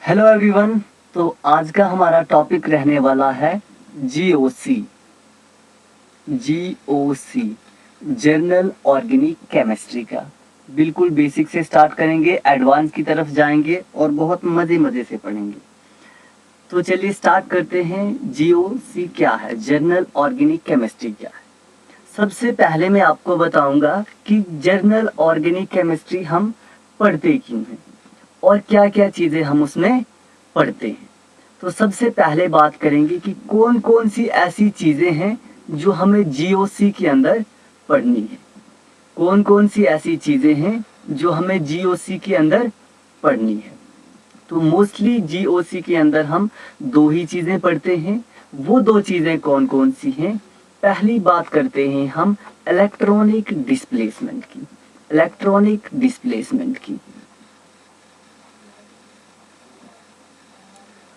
Hello everyone. तो आज का हमारा टॉपिक रहने वाला है GOC. GOC journal organic chemistry का। बिल्कुल बेसिक से स्टार्ट करेंगे, एडवांस की तरफ जाएंगे और बहुत मज़े मज़े से पढ़ेंगे। तो चलिए स्टार्ट करते हैं। जीओसी क्या है, जर्नल ऑर्गेनिक केमिस्ट्री क्या है। सबसे पहले मैं आपको बताऊंगा कि जर्नल ऑर्गेनिक केमिस्ट्री हम पढ़ते क्यों हैं और क्या क्या चीज़ें हम उसमें पढ़ते हैं। तो सबसे पहले बात करेंगे कि कौन कौन सी ऐसी चीज़ें हैं जो हमें जीओसी के अंदर पढ़नी है। कौन कौन सी ऐसी चीज़ें हैं जो हमें जीओसी के अंदर पढ़नी है। तो मोस्टली जीओसी के अंदर हम दो ही चीज़ें पढ़ते हैं। वो दो चीज़ें कौन कौन सी हैं। पहली बात करते हैं हम इलेक्ट्रॉनिक डिस्प्लेसमेंट की। इलेक्ट्रॉनिक डिस्प्लेसमेंट की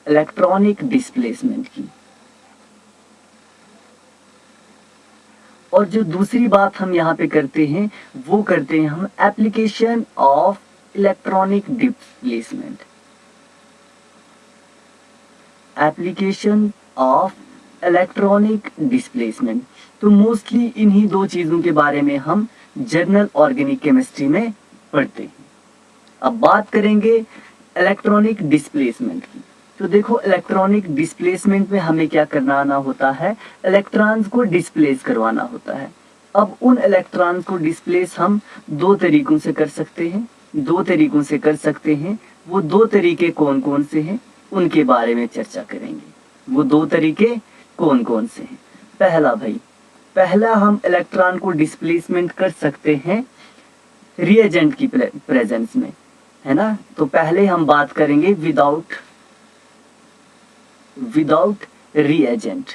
इलेक्ट्रॉनिक डिस्प्लेसमेंट की और जो दूसरी बात हम यहाँ पे करते हैं वो करते हैं हम application of electronic displacement. Application of electronic displacement. तो मोस्टली इन्हीं दो चीज़ों के बारे में हम जर्नल ऑर्गेनिक केमिस्ट्री में पढ़ते हैं। अब बात करेंगे इलेक्ट्रॉनिक डिस्प्लेसमेंट की। तो देखो, इलेक्ट्रॉनिक डिस्प्लेसमेंट में हमें क्या करना होता है, इलेक्ट्रॉन्स को डिस्प्लेस करवाना होता है। अब उन इलेक्ट्रॉन्स को डिस्प्लेस हम दो तरीकों से कर सकते हैं। वो दो तरीके कौन कौन से हैं उनके बारे में चर्चा करेंगे। वो दो तरीके कौन कौन से हैं। पहला हम इलेक्ट्रॉन को डिस्प्लेसमेंट कर सकते हैं रिएजेंट की प्रेजेंस में, है ना। तो पहले हम बात करेंगे विदाउट रिएजेंट।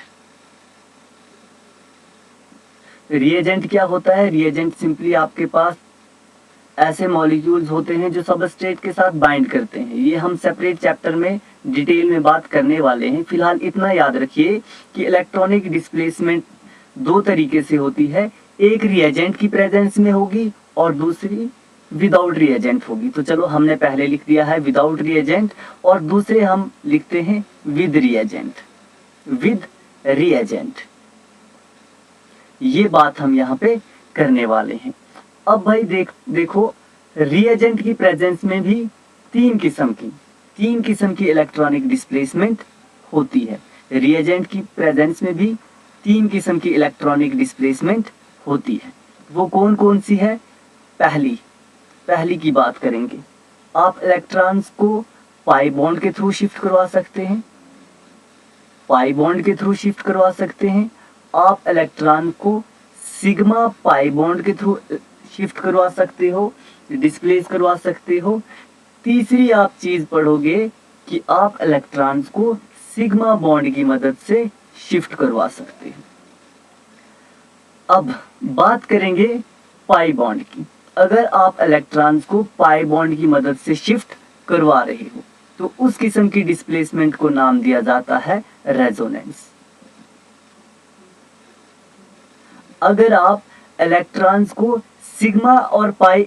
रिएजेंट क्या होता है? रिएजेंट सिंपली आपके पास ऐसे मॉलिक्यूल्स होते हैं जो सबस्ट्रेट के साथ बाइंड करते हैं। ये हम सेपरेट चैप्टर में डिटेल में बात करने वाले हैं। फिलहाल इतना याद रखिए कि इलेक्ट्रॉनिक डिस्प्लेसमेंट दो तरीके से होती है। एक रिएजेंट की प्रेजेंस में होगी और दूसरी विदाउट रिएजेंट होगी। तो चलो, हमने पहले लिख दिया है विदाउट रिएजेंट और दूसरे हम लिखते हैं विद रिएजेंट। ये बात हम यहाँ पे करने वाले हैं। अब भाई देखो, रिएजेंट की प्रेजेंस में भी तीन किस्म की इलेक्ट्रॉनिक डिस्प्लेसमेंट होती है। रिएजेंट की प्रेजेंस में भी तीन किस्म की इलेक्ट्रॉनिक डिस्प्लेसमेंट होती है। वो कौन कौन सी है? पहली की बात करेंगे। आप इलेक्ट्रॉन्स को पाई बॉन्ड के थ्रू शिफ्ट करवा सकते हैं। आप इलेक्ट्रॉन को सिग्मा पाई बॉन्ड के थ्रू शिफ्ट करवा सकते हो, डिस्प्लेस करवा सकते हो। तीसरी आप चीज पढ़ोगे कि आप इलेक्ट्रॉन्स को सिग्मा बॉन्ड की मदद से शिफ्ट करवा सकते हो। अब बात करेंगे पाई बॉन्ड की। अगर आप इलेक्ट्रॉन्स को पाई बॉन्ड की मदद से शिफ्ट करवा रहे हो तो उस किस्म की डिस्प्लेसमेंट को नाम दिया जाता है रेजोनेंस। अगर आप इलेक्ट्रॉन्स को सिग्मा और पाई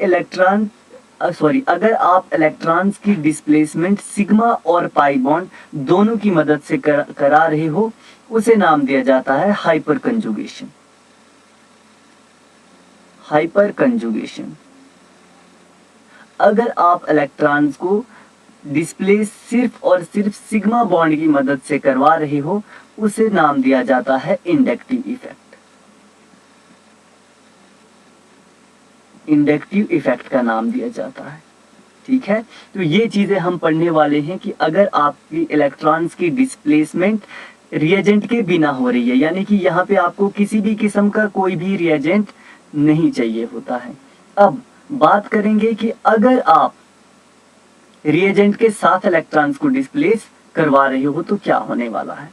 अगर आप इलेक्ट्रॉन्स की डिस्प्लेसमेंट सिग्मा और पाई बॉन्ड दोनों की मदद से करा रहे हो, उसे नाम दिया जाता है हाइपर कंजुगेशन। अगर आप इलेक्ट्रॉन्स को डिस्प्लेस सिर्फ और सिर्फ सिग्मा बॉन्ड की मदद से करवा रहे हो, उसे नाम दिया जाता है इंडक्टिव इफेक्ट का नाम दिया जाता है। ठीक है, तो ये चीजें हम पढ़ने वाले हैं कि अगर आपकी इलेक्ट्रॉन्स की डिस्प्लेसमेंट रिएजेंट के बिना हो रही है, यानी कि यहाँ पे आपको किसी भी किस्म का कोई भी रिएजेंट नहीं चाहिए होता है। अब बात करेंगे कि अगर आप रिएजेंट के साथ इलेक्ट्रॉन्स को डिस्प्लेस करवा रहे हो तो क्या होने वाला है।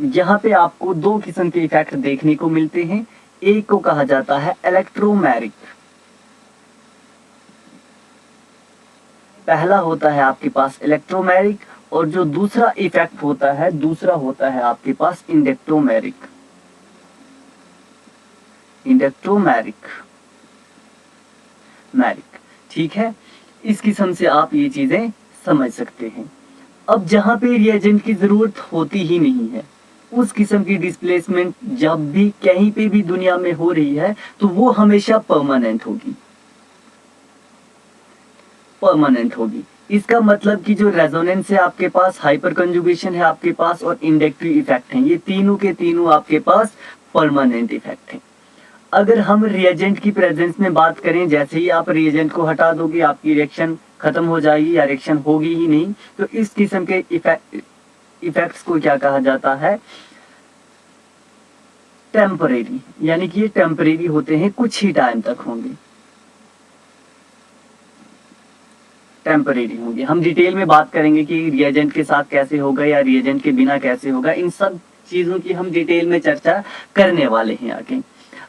यहाँ पे आपको दो किस्म के इफेक्ट देखने को मिलते हैं। एक को कहा जाता है इलेक्ट्रोमैरिक। पहला होता है आपके पास इलेक्ट्रोमैरिक और जो दूसरा इफेक्ट होता है आपके पास इंडक्टोमैरिक। ठीक है, इस किस्म से आप ये चीजें समझ सकते हैं। अब जहाँ पे रिएजेंट की जरूरत होती ही नहीं है, उस किस्म की डिस्प्लेसमेंट जब भी कहीं पे भी दुनिया में हो रही है तो वो हमेशा परमानेंट होगी, परमानेंट होगी। इसका मतलब कि जो रेजोनेंस है आपके पास, हाइपर कंजुगेशन है आपके पास और इंडक्टिव इफेक्ट है, ये तीनों के तीनों आपके पास परमानेंट इफेक्ट है। अगर हम रिएजेंट की प्रेजेंस में बात करें, जैसे ही आप रिएजेंट को हटा दोगे आपकी रिएक्शन खत्म हो जाएगी या रिएक्शन होगी ही नहीं। तो इस किस्म के इफेक्ट्स को क्या कहा जाता है? टेम्परेरी, यानी कि ये टेम्परेरी होते हैं, कुछ ही टाइम तक होंगे, टेम्परेरी होंगे। हम डिटेल में बात करेंगे कि रिएजेंट के साथ कैसे होगा या रिएजेंट के बिना कैसे होगा, इन सब चीजों की हम डिटेल में चर्चा करने वाले हैं आगे।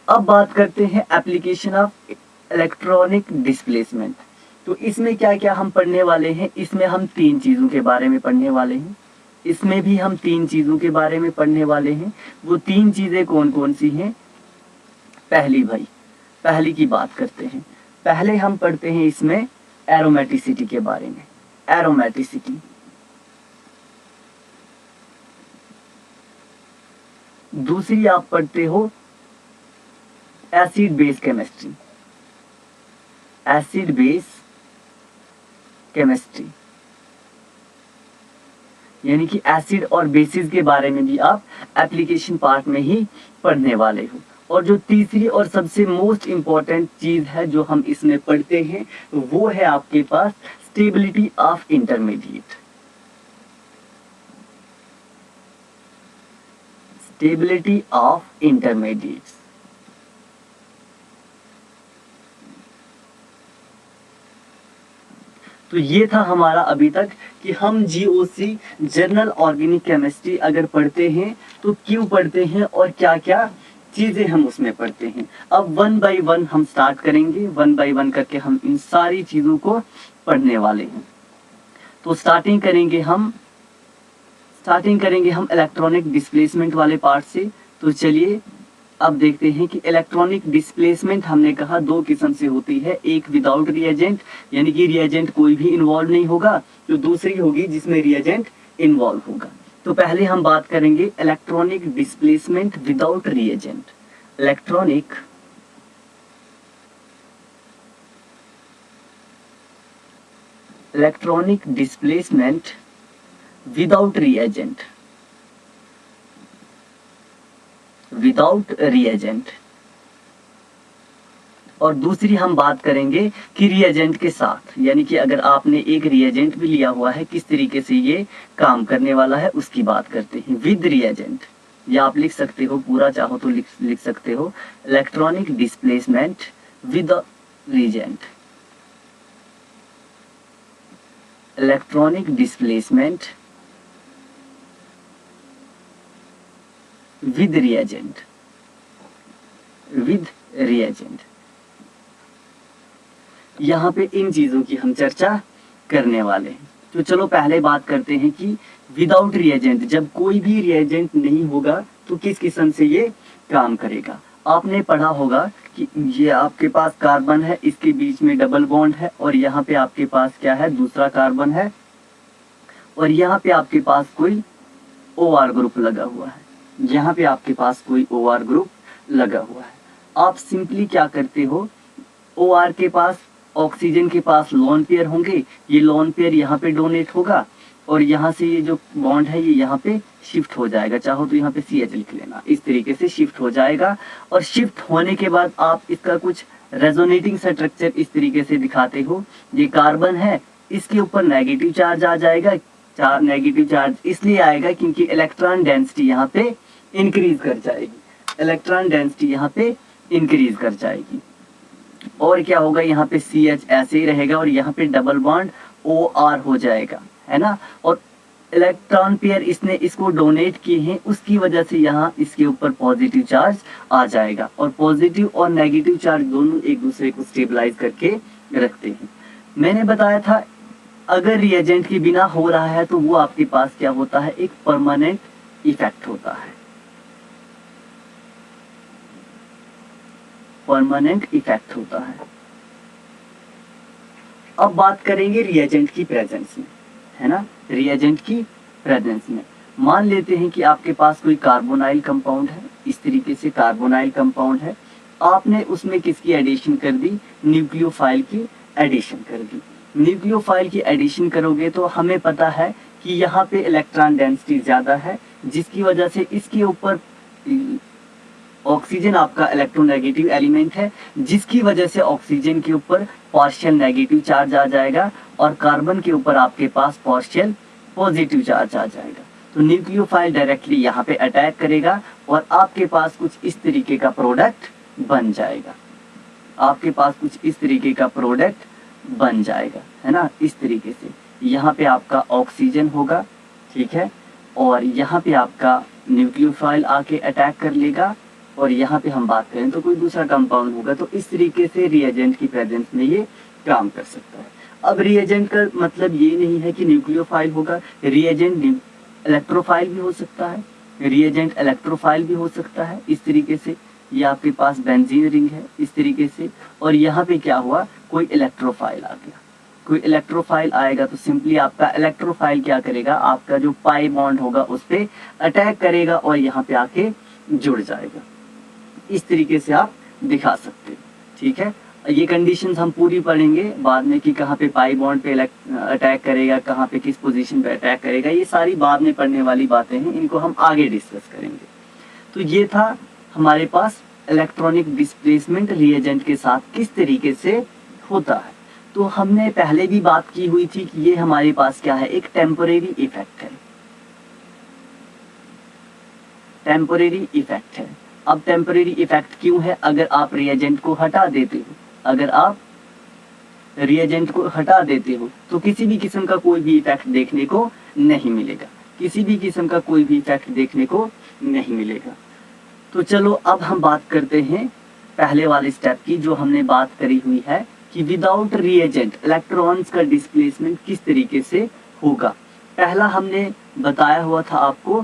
अब बात करते हैं एप्लीकेशन ऑफ इलेक्ट्रॉनिक डिस्प्लेसमेंट। तो इसमें क्या क्या हम पढ़ने वाले हैं? इसमें हम तीन चीजों के बारे में पढ़ने वाले हैं, इसमें भी हम तीन चीजों के बारे में पढ़ने वाले हैं। वो तीन चीजें कौन कौन सी हैं? पहली की बात करते हैं। पहले हम पढ़ते हैं इसमें एरोमेटिसिटी के बारे में। एरोमेटिसिटी, दूसरी आप पढ़ते हो acid base chemistry, acid base chemistry, यानी कि एसिड और बेसिस के बारे में भी आप एप्लीकेशन पार्ट में ही पढ़ने वाले हो। और जो तीसरी और सबसे मोस्ट इंपॉर्टेंट चीज है जो हम इसमें पढ़ते हैं वो है आपके पास stability of intermediate. Stability of intermediates. तो ये था हमारा अभी तक कि हम जीओसी जनरल ऑर्गेनिक केमिस्ट्री अगर पढ़ते हैं तो क्यों पढ़ते हैं और क्या क्या चीजें हम उसमें पढ़ते हैं। अब वन बाय वन हम स्टार्ट करेंगे, वन बाय वन करके हम इन सारी चीजों को पढ़ने वाले हैं। तो स्टार्टिंग करेंगे हम इलेक्ट्रॉनिक डिस्प्लेसमेंट वाले पार्ट से। तो चलिए अब देखते हैं कि इलेक्ट्रॉनिक डिस्प्लेसमेंट हमने कहा दो किस्म से होती है, एक विदाउट रिएजेंट यानी कि रिएजेंट कोई भी इन्वॉल्व नहीं होगा, जो दूसरी होगी जिसमें रिएजेंट इन्वॉल्व होगा। तो पहले हम बात करेंगे electronic displacement without reagent. Electronic displacement without reagent, और दूसरी हम बात करेंगे कि रिएजेंट के साथ, यानी कि अगर आपने एक रिएजेंट भी लिया हुआ है किस तरीके से ये काम करने वाला है उसकी बात करते हैं। विद रिएजेंट, या आप लिख सकते हो पूरा चाहो तो लिख सकते हो electronic displacement with reagent. Electronic displacement with reagent, यहाँ पे इन चीजों की हम चर्चा करने वाले हैं। तो चलो पहले बात करते हैं कि विदाउट रिएजेंट, जब कोई भी रिएजेंट नहीं होगा तो किस किस्म से ये काम करेगा। आपने पढ़ा होगा कि ये आपके पास कार्बन है, इसके बीच में डबल बॉन्ड है और यहाँ पे आपके पास क्या है, दूसरा कार्बन है और यहाँ पे आपके पास कोई OR ग्रुप लगा हुआ है, यहाँ पे आपके पास कोई OR ग्रुप लगा हुआ है। आप सिंपली क्या करते हो, OR के पास, ऑक्सीजन के पास लोन पेयर होंगे, ये लोन पेयर यहाँ पे डोनेट होगा और यहाँ से ये जो बॉन्ड है ये यहाँ पे शिफ्ट हो जाएगा, चाहो तो यहाँ पे CH लिख लेना, इस तरीके से शिफ्ट हो जाएगा। और शिफ्ट होने के बाद आप इसका कुछ रेजोनेटिंग स्ट्रक्चर इस तरीके से दिखाते हो, ये कार्बन है, इसके ऊपर नेगेटिव चार्ज आ जाएगा। नेगेटिव चार्ज इसलिए आएगा क्योंकि इलेक्ट्रॉन डेंसिटी यहाँ पे इंक्रीज कर जाएगी, इलेक्ट्रॉन डेंसिटी यहाँ पे इंक्रीज कर जाएगी। और क्या होगा, यहाँ पे CH ऐसे ही रहेगा और यहाँ पे डबल बॉन्ड OR हो जाएगा, है ना। और इलेक्ट्रॉन पेयर इसने इसको डोनेट किए हैं, उसकी वजह से यहाँ इसके ऊपर पॉजिटिव चार्ज आ जाएगा और पॉजिटिव और नेगेटिव चार्ज दोनों एक दूसरे को स्टेबलाइज करके रखते हैं। मैंने बताया था अगर रिएजेंट के बिना हो रहा है तो वो आपके पास क्या होता है, एक परमानेंट इफेक्ट होता है, परमानेंट इफेक्ट होता है। अब बात करेंगे रिएजेंट की प्रेजेंस में। है ना, रिएजेंट की प्रेजेंस में। मान लेते हैं कि आपके पास कोई कार्बोनाइल कंपाउंड है, इस तरीके से कार्बोनाइल कंपाउंड है, आपने उसमें किसकी एडिशन कर दी, न्यूक्लियोफाइल की एडिशन कर दी। न्यूक्लियोफाइल की एडिशन करोगे तो हमें पता है कि यहाँ पे इलेक्ट्रॉन डेंसिटी ज्यादा है, जिसकी वजह से इसके ऊपर ऑक्सीजन आपका इलेक्ट्रोनेगेटिव एलिमेंट है, जिसकी वजह से ऑक्सीजन के ऊपर पार्शियल नेगेटिव चार्ज आ जाएगा और कार्बन के ऊपर आपके पास पार्शियल पॉजिटिव चार्ज आ जाएगा। तो न्यूक्लियोफाइल डायरेक्टली यहाँ पे अटैक करेगा और आपके पास कुछ इस तरीके का प्रोडक्ट बन जाएगा, आपके पास कुछ इस तरीके का प्रोडक्ट बन जाएगा, है ना। इस तरीके से यहाँ पे आपका ऑक्सीजन होगा, ठीक है, और यहाँ पे आपका न्यूक्लियोफाइल आके अटैक कर लेगा और यहाँ पे हम बात करें तो कोई दूसरा कंपाउंड होगा। तो इस तरीके से रिएजेंट की प्रेजेंस में ये काम कर सकता है। अब रिएजेंट का मतलब ये नहीं है कि न्यूक्लियोफाइल होगा, रिएजेंट इलेक्ट्रोफाइल भी हो सकता है, रिएजेंट इलेक्ट्रोफाइल भी हो सकता है। इस तरीके से ये आपके पास बेंजीन रिंग है इस तरीके से, और यहाँ पे क्या हुआ, कोई इलेक्ट्रोफाइल आ गया, कोई इलेक्ट्रोफाइल आएगा तो सिंपली आपका इलेक्ट्रोफाइल क्या करेगा, आपका जो पाई बॉन्ड होगा उस पे अटैक करेगा और यहाँ पे आके जुड़ जाएगा। इस तरीके से आप दिखा सकते हैं, ठीक है। ये कंडीशंस हम पूरी पढ़ेंगे बाद में कि कहाँ पे पाई बॉन्ड पे अटैक करेगा, कहाँ पे किस पोजीशन पे अटैक करेगा, ये सारी बाद में पढ़ने वाली बातें हैं, इनको हम आगे डिस्कस करेंगे। तो ये था हमारे पास इलेक्ट्रॉनिक डिस्प्लेसमेंट रिएजेंट के साथ किस तरीके से होता है। तो हमने पहले भी बात की हुई थी कि ये हमारे पास क्या है, एक टेम्परेरी इफेक्ट है, टेम्परेरी इफेक्ट है। अब टेम्परेरी इफेक्ट क्यों है, अगर आप रिएजेंट को हटा देते हो, अगर आप रिएजेंट को हटा देते हो तो किसी भी किस्म का कोई भी इफेक्ट देखने को नहीं मिलेगा, किसी भी किस्म का कोई भी इफेक्ट देखने को नहीं मिलेगा। तो चलो अब हम बात करते हैं पहले वाले स्टेप की, जो हमने बात करी हुई है कि विदाउट रिएजेंट इलेक्ट्रॉन्स का डिस्प्लेसमेंट किस तरीके से होगा। पहला हमने बताया हुआ था आपको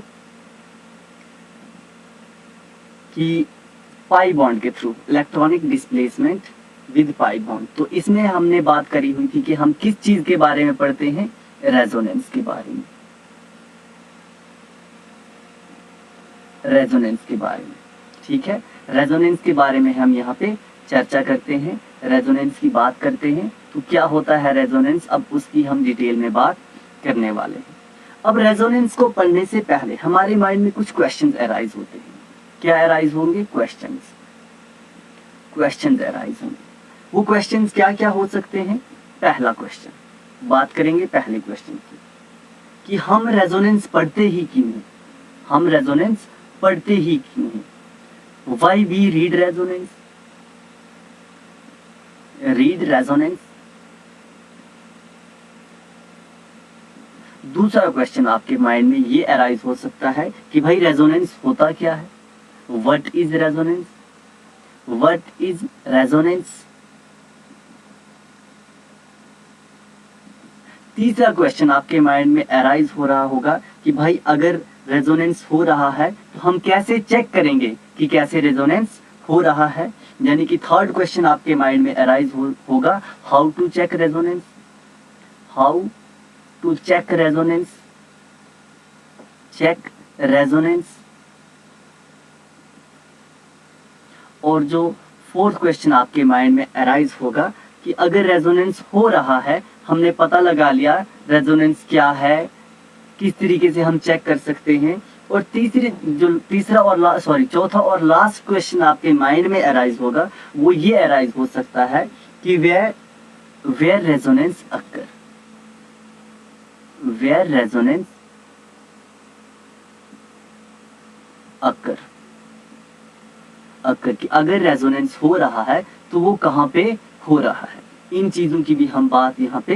कि पाई बॉन्ड के through electronic displacement with pi bond. तो इसमें हमने बात करी हुई थी कि हम किस चीज के बारे में पढ़ते हैं, रेजोनेंस के बारे में, रेजोनेंस के बारे में, ठीक है। रेजोनेंस के बारे में हम यहाँ पे चर्चा करते हैं, रेजोनेंस की बात करते हैं। तो क्या होता है रेजोनेंस, अब उसकी हम डिटेल में बात करने वाले हैं। अब रेजोनेंस को पढ़ने से पहले हमारे माइंड में कुछ क्वेश्चंस अराइज होते हैं। क्या अराइज होंगे, क्वेश्चंस अराइज होंगे। वो क्वेश्चंस क्या क्या हो सकते हैं। पहला क्वेश्चन बात करेंगे, पहले क्वेश्चन की, कि हम रेजोनेंस पढ़ते ही क्यों हैं, हम रेजोनेंस पढ़ते ही क्यों हैं, why we read resonance, read resonance. दूसरा क्वेश्चन आपके माइंड में ये अराइज हो सकता है कि भाई रेजोनेंस होता क्या है, what is resonance, what is resonance. तीसरा क्वेश्चन आपके माइंड में अराइज हो रहा होगा कि भाई अगर रेजोनेंस हो रहा है तो हम कैसे चेक करेंगे कि कैसे रेजोनेंस हो रहा है। यानी कि थर्ड क्वेश्चन आपके माइंड में अराइज होगा, how to check resonance, how to check resonance, check resonance. और जो फोर्थ क्वेश्चन आपके माइंड में अराइज होगा कि अगर रेजोनेंस हो रहा है, हमने पता लगा लिया रेजोनेंस क्या है, किस तरीके से हम चेक कर सकते हैं। और चौथा और लास्ट क्वेश्चन आपके माइंड में अराइज होगा, वो ये अराइज हो सकता है कि where resonance occur, where resonance occur, occur की अगर रेजोनेंस हो रहा है तो वो कहाँ पे हो रहा है। इन चीजों की भी हम बात यहाँ पे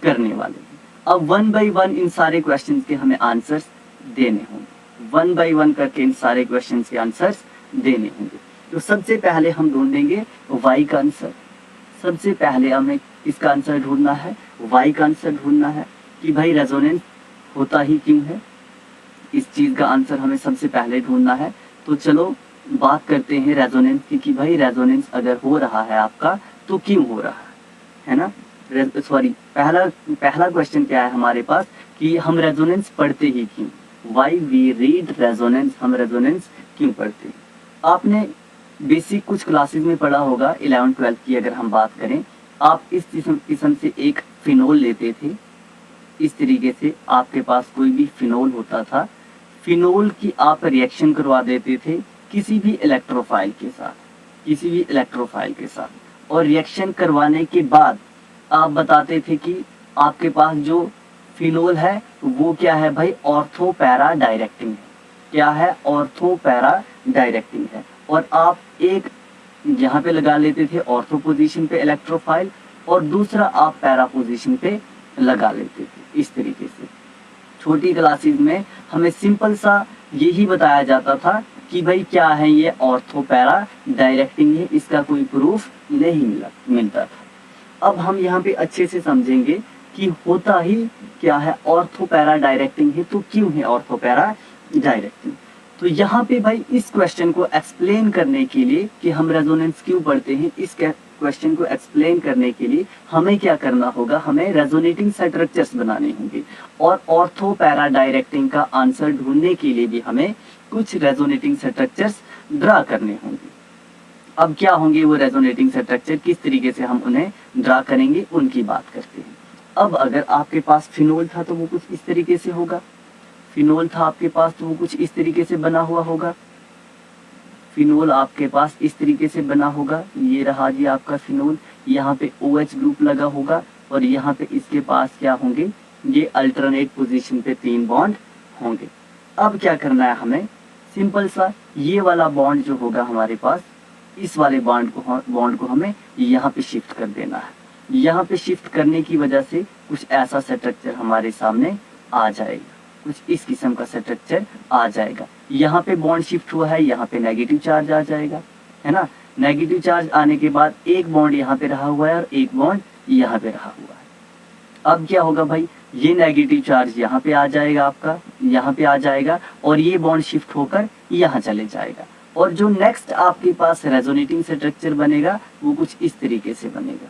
करने वाले हैं। अब वन बाय वन इन सारे क्वेश्चंस के हमें आंसर्स देने होंगे, वन बाय वन करके इन सारे क्वेश्चंस के आंसर्स देने होंगे। तो सबसे पहले हम ढूंढेंगे वाई का आंसर, सबसे पहले हमें इसका आंसर ढूंढना है, वाई का आंसर ढूंढना है कि भाई रेजोनेंस होता ही क्यों है, इस चीज का आंसर हमें सबसे पहले ढूंढना है। तो चलो बात करते हैं रेजोनेंस की कि भाई रेजोनेंस अगर हो रहा है आपका तो क्यों हो रहा है ना। सॉरी, पहला पहला क्वेश्चन क्या है हमारे पास कि हम रेजोनेंस पढ़ते ही क्यों, वाई वी रीड रेजोनेंस, हम रेजोनेंस क्यों पढ़ते हैं। आपने बेसिक कुछ क्लासेस में पढ़ा होगा, 11th-12th की अगर हम बात करें, आप इस किस्म से एक फिनोल लेते थे, इस तरीके से आपके पास कोई भी फिनोल होता था, फिनोल की आप रिएक्शन करवा देते थे किसी भी इलेक्ट्रोफाइल के साथ, किसी भी इलेक्ट्रोफाइल के साथ, और रिएक्शन करवाने के बाद आप बताते थे कि आपके पास जो फिनोल है वो क्या है भाई, ऑर्थो पैरा डायरेक्टिंग है। क्या है, ऑर्थो पैरा डायरेक्टिंग है। और आप एक यहाँ पे लगा लेते थे ऑर्थो पोजीशन पे इलेक्ट्रोफाइल, और दूसरा आप पैरा पोजीशन पे लगा लेते थे। इस तरीके से छोटी क्लासेस में हमें सिंपल सा यही बताया जाता था कि भाई क्या है ये ऑर्थो पैरा डायरेक्टिंग है, इसका कोई प्रूफ नहीं मिलता था। अब हम यहाँ पे अच्छे से समझेंगे कि होता ही क्या है, ऑर्थो पैरा डायरेक्टिंग है, तो क्यों है ऑर्थो पैरा डायरेक्टिंग। तो यहाँ पे भाई इस क्वेश्चन को एक्सप्लेन करने के लिए कि हम रेजोनेंस क्यों पढ़ते हैं, इस क्वेश्चन को एक्सप्लेन करने के लिए हमें क्या करना होगा, हमें रेजोनेटिंग स्ट्रक्चर्स बनाने होंगे, और ऑर्थो पैरा डायरेक्टिंग का आंसर ढूंढने के लिए भी हमें कुछ रेजोनेटिंग स्ट्रक्चर्स ड्रा करने होंगे। अब क्या होंगे वो रेजोनेटिंग स्ट्रक्चर, किस तरीके से हम उन्हें ड्रा करेंगे, उनकी बात करते हैं। अब अगर आपके पास फिनोल था तो वो कुछ इस तरीके से होगा, फिनोल था आपके पास तो वो कुछ इस तरीके से बना हुआ होगा, फिनोल आपके पास इस तरीके से बना होगा, ये रहा जी आपका फिनोल, यहाँ पे OH ग्रुप लगा होगा, और यहाँ पे इसके पास क्या होंगे, ये अल्टरनेट पोजीशन पे 3 बॉन्ड होंगे। अब क्या करना है हमें, सिंपल सा ये वाला बॉन्ड जो होगा हमारे पास, इस वाले बॉन्ड को हमें यहाँ पे शिफ्ट कर देना है। यहाँ पे शिफ्ट करने की वजह से कुछ ऐसा स्ट्रक्चर हमारे सामने आ जाएगा, कुछ इस किस्म का स्ट्रक्चर आ जाएगा। यहाँ पे बॉन्ड शिफ्ट हुआ है, यहाँ पे नेगेटिव चार्ज आ जाएगा, है ना। नेगेटिव चार्ज आने के बाद एक बॉन्ड यहाँ पे रहा हुआ है और एक बॉन्ड यहाँ पे रहा हुआ है। अब क्या होगा भाई, ये नेगेटिव चार्ज यहाँ पे आ जाएगा, आपका यहाँ पे आ जाएगा, और ये बॉन्ड शिफ्ट होकर यहाँ चले जाएगा। और जो नेक्स्ट आपके पास रेजोनेटिंग स्ट्रक्चर बनेगा वो कुछ इस तरीके से बनेगा,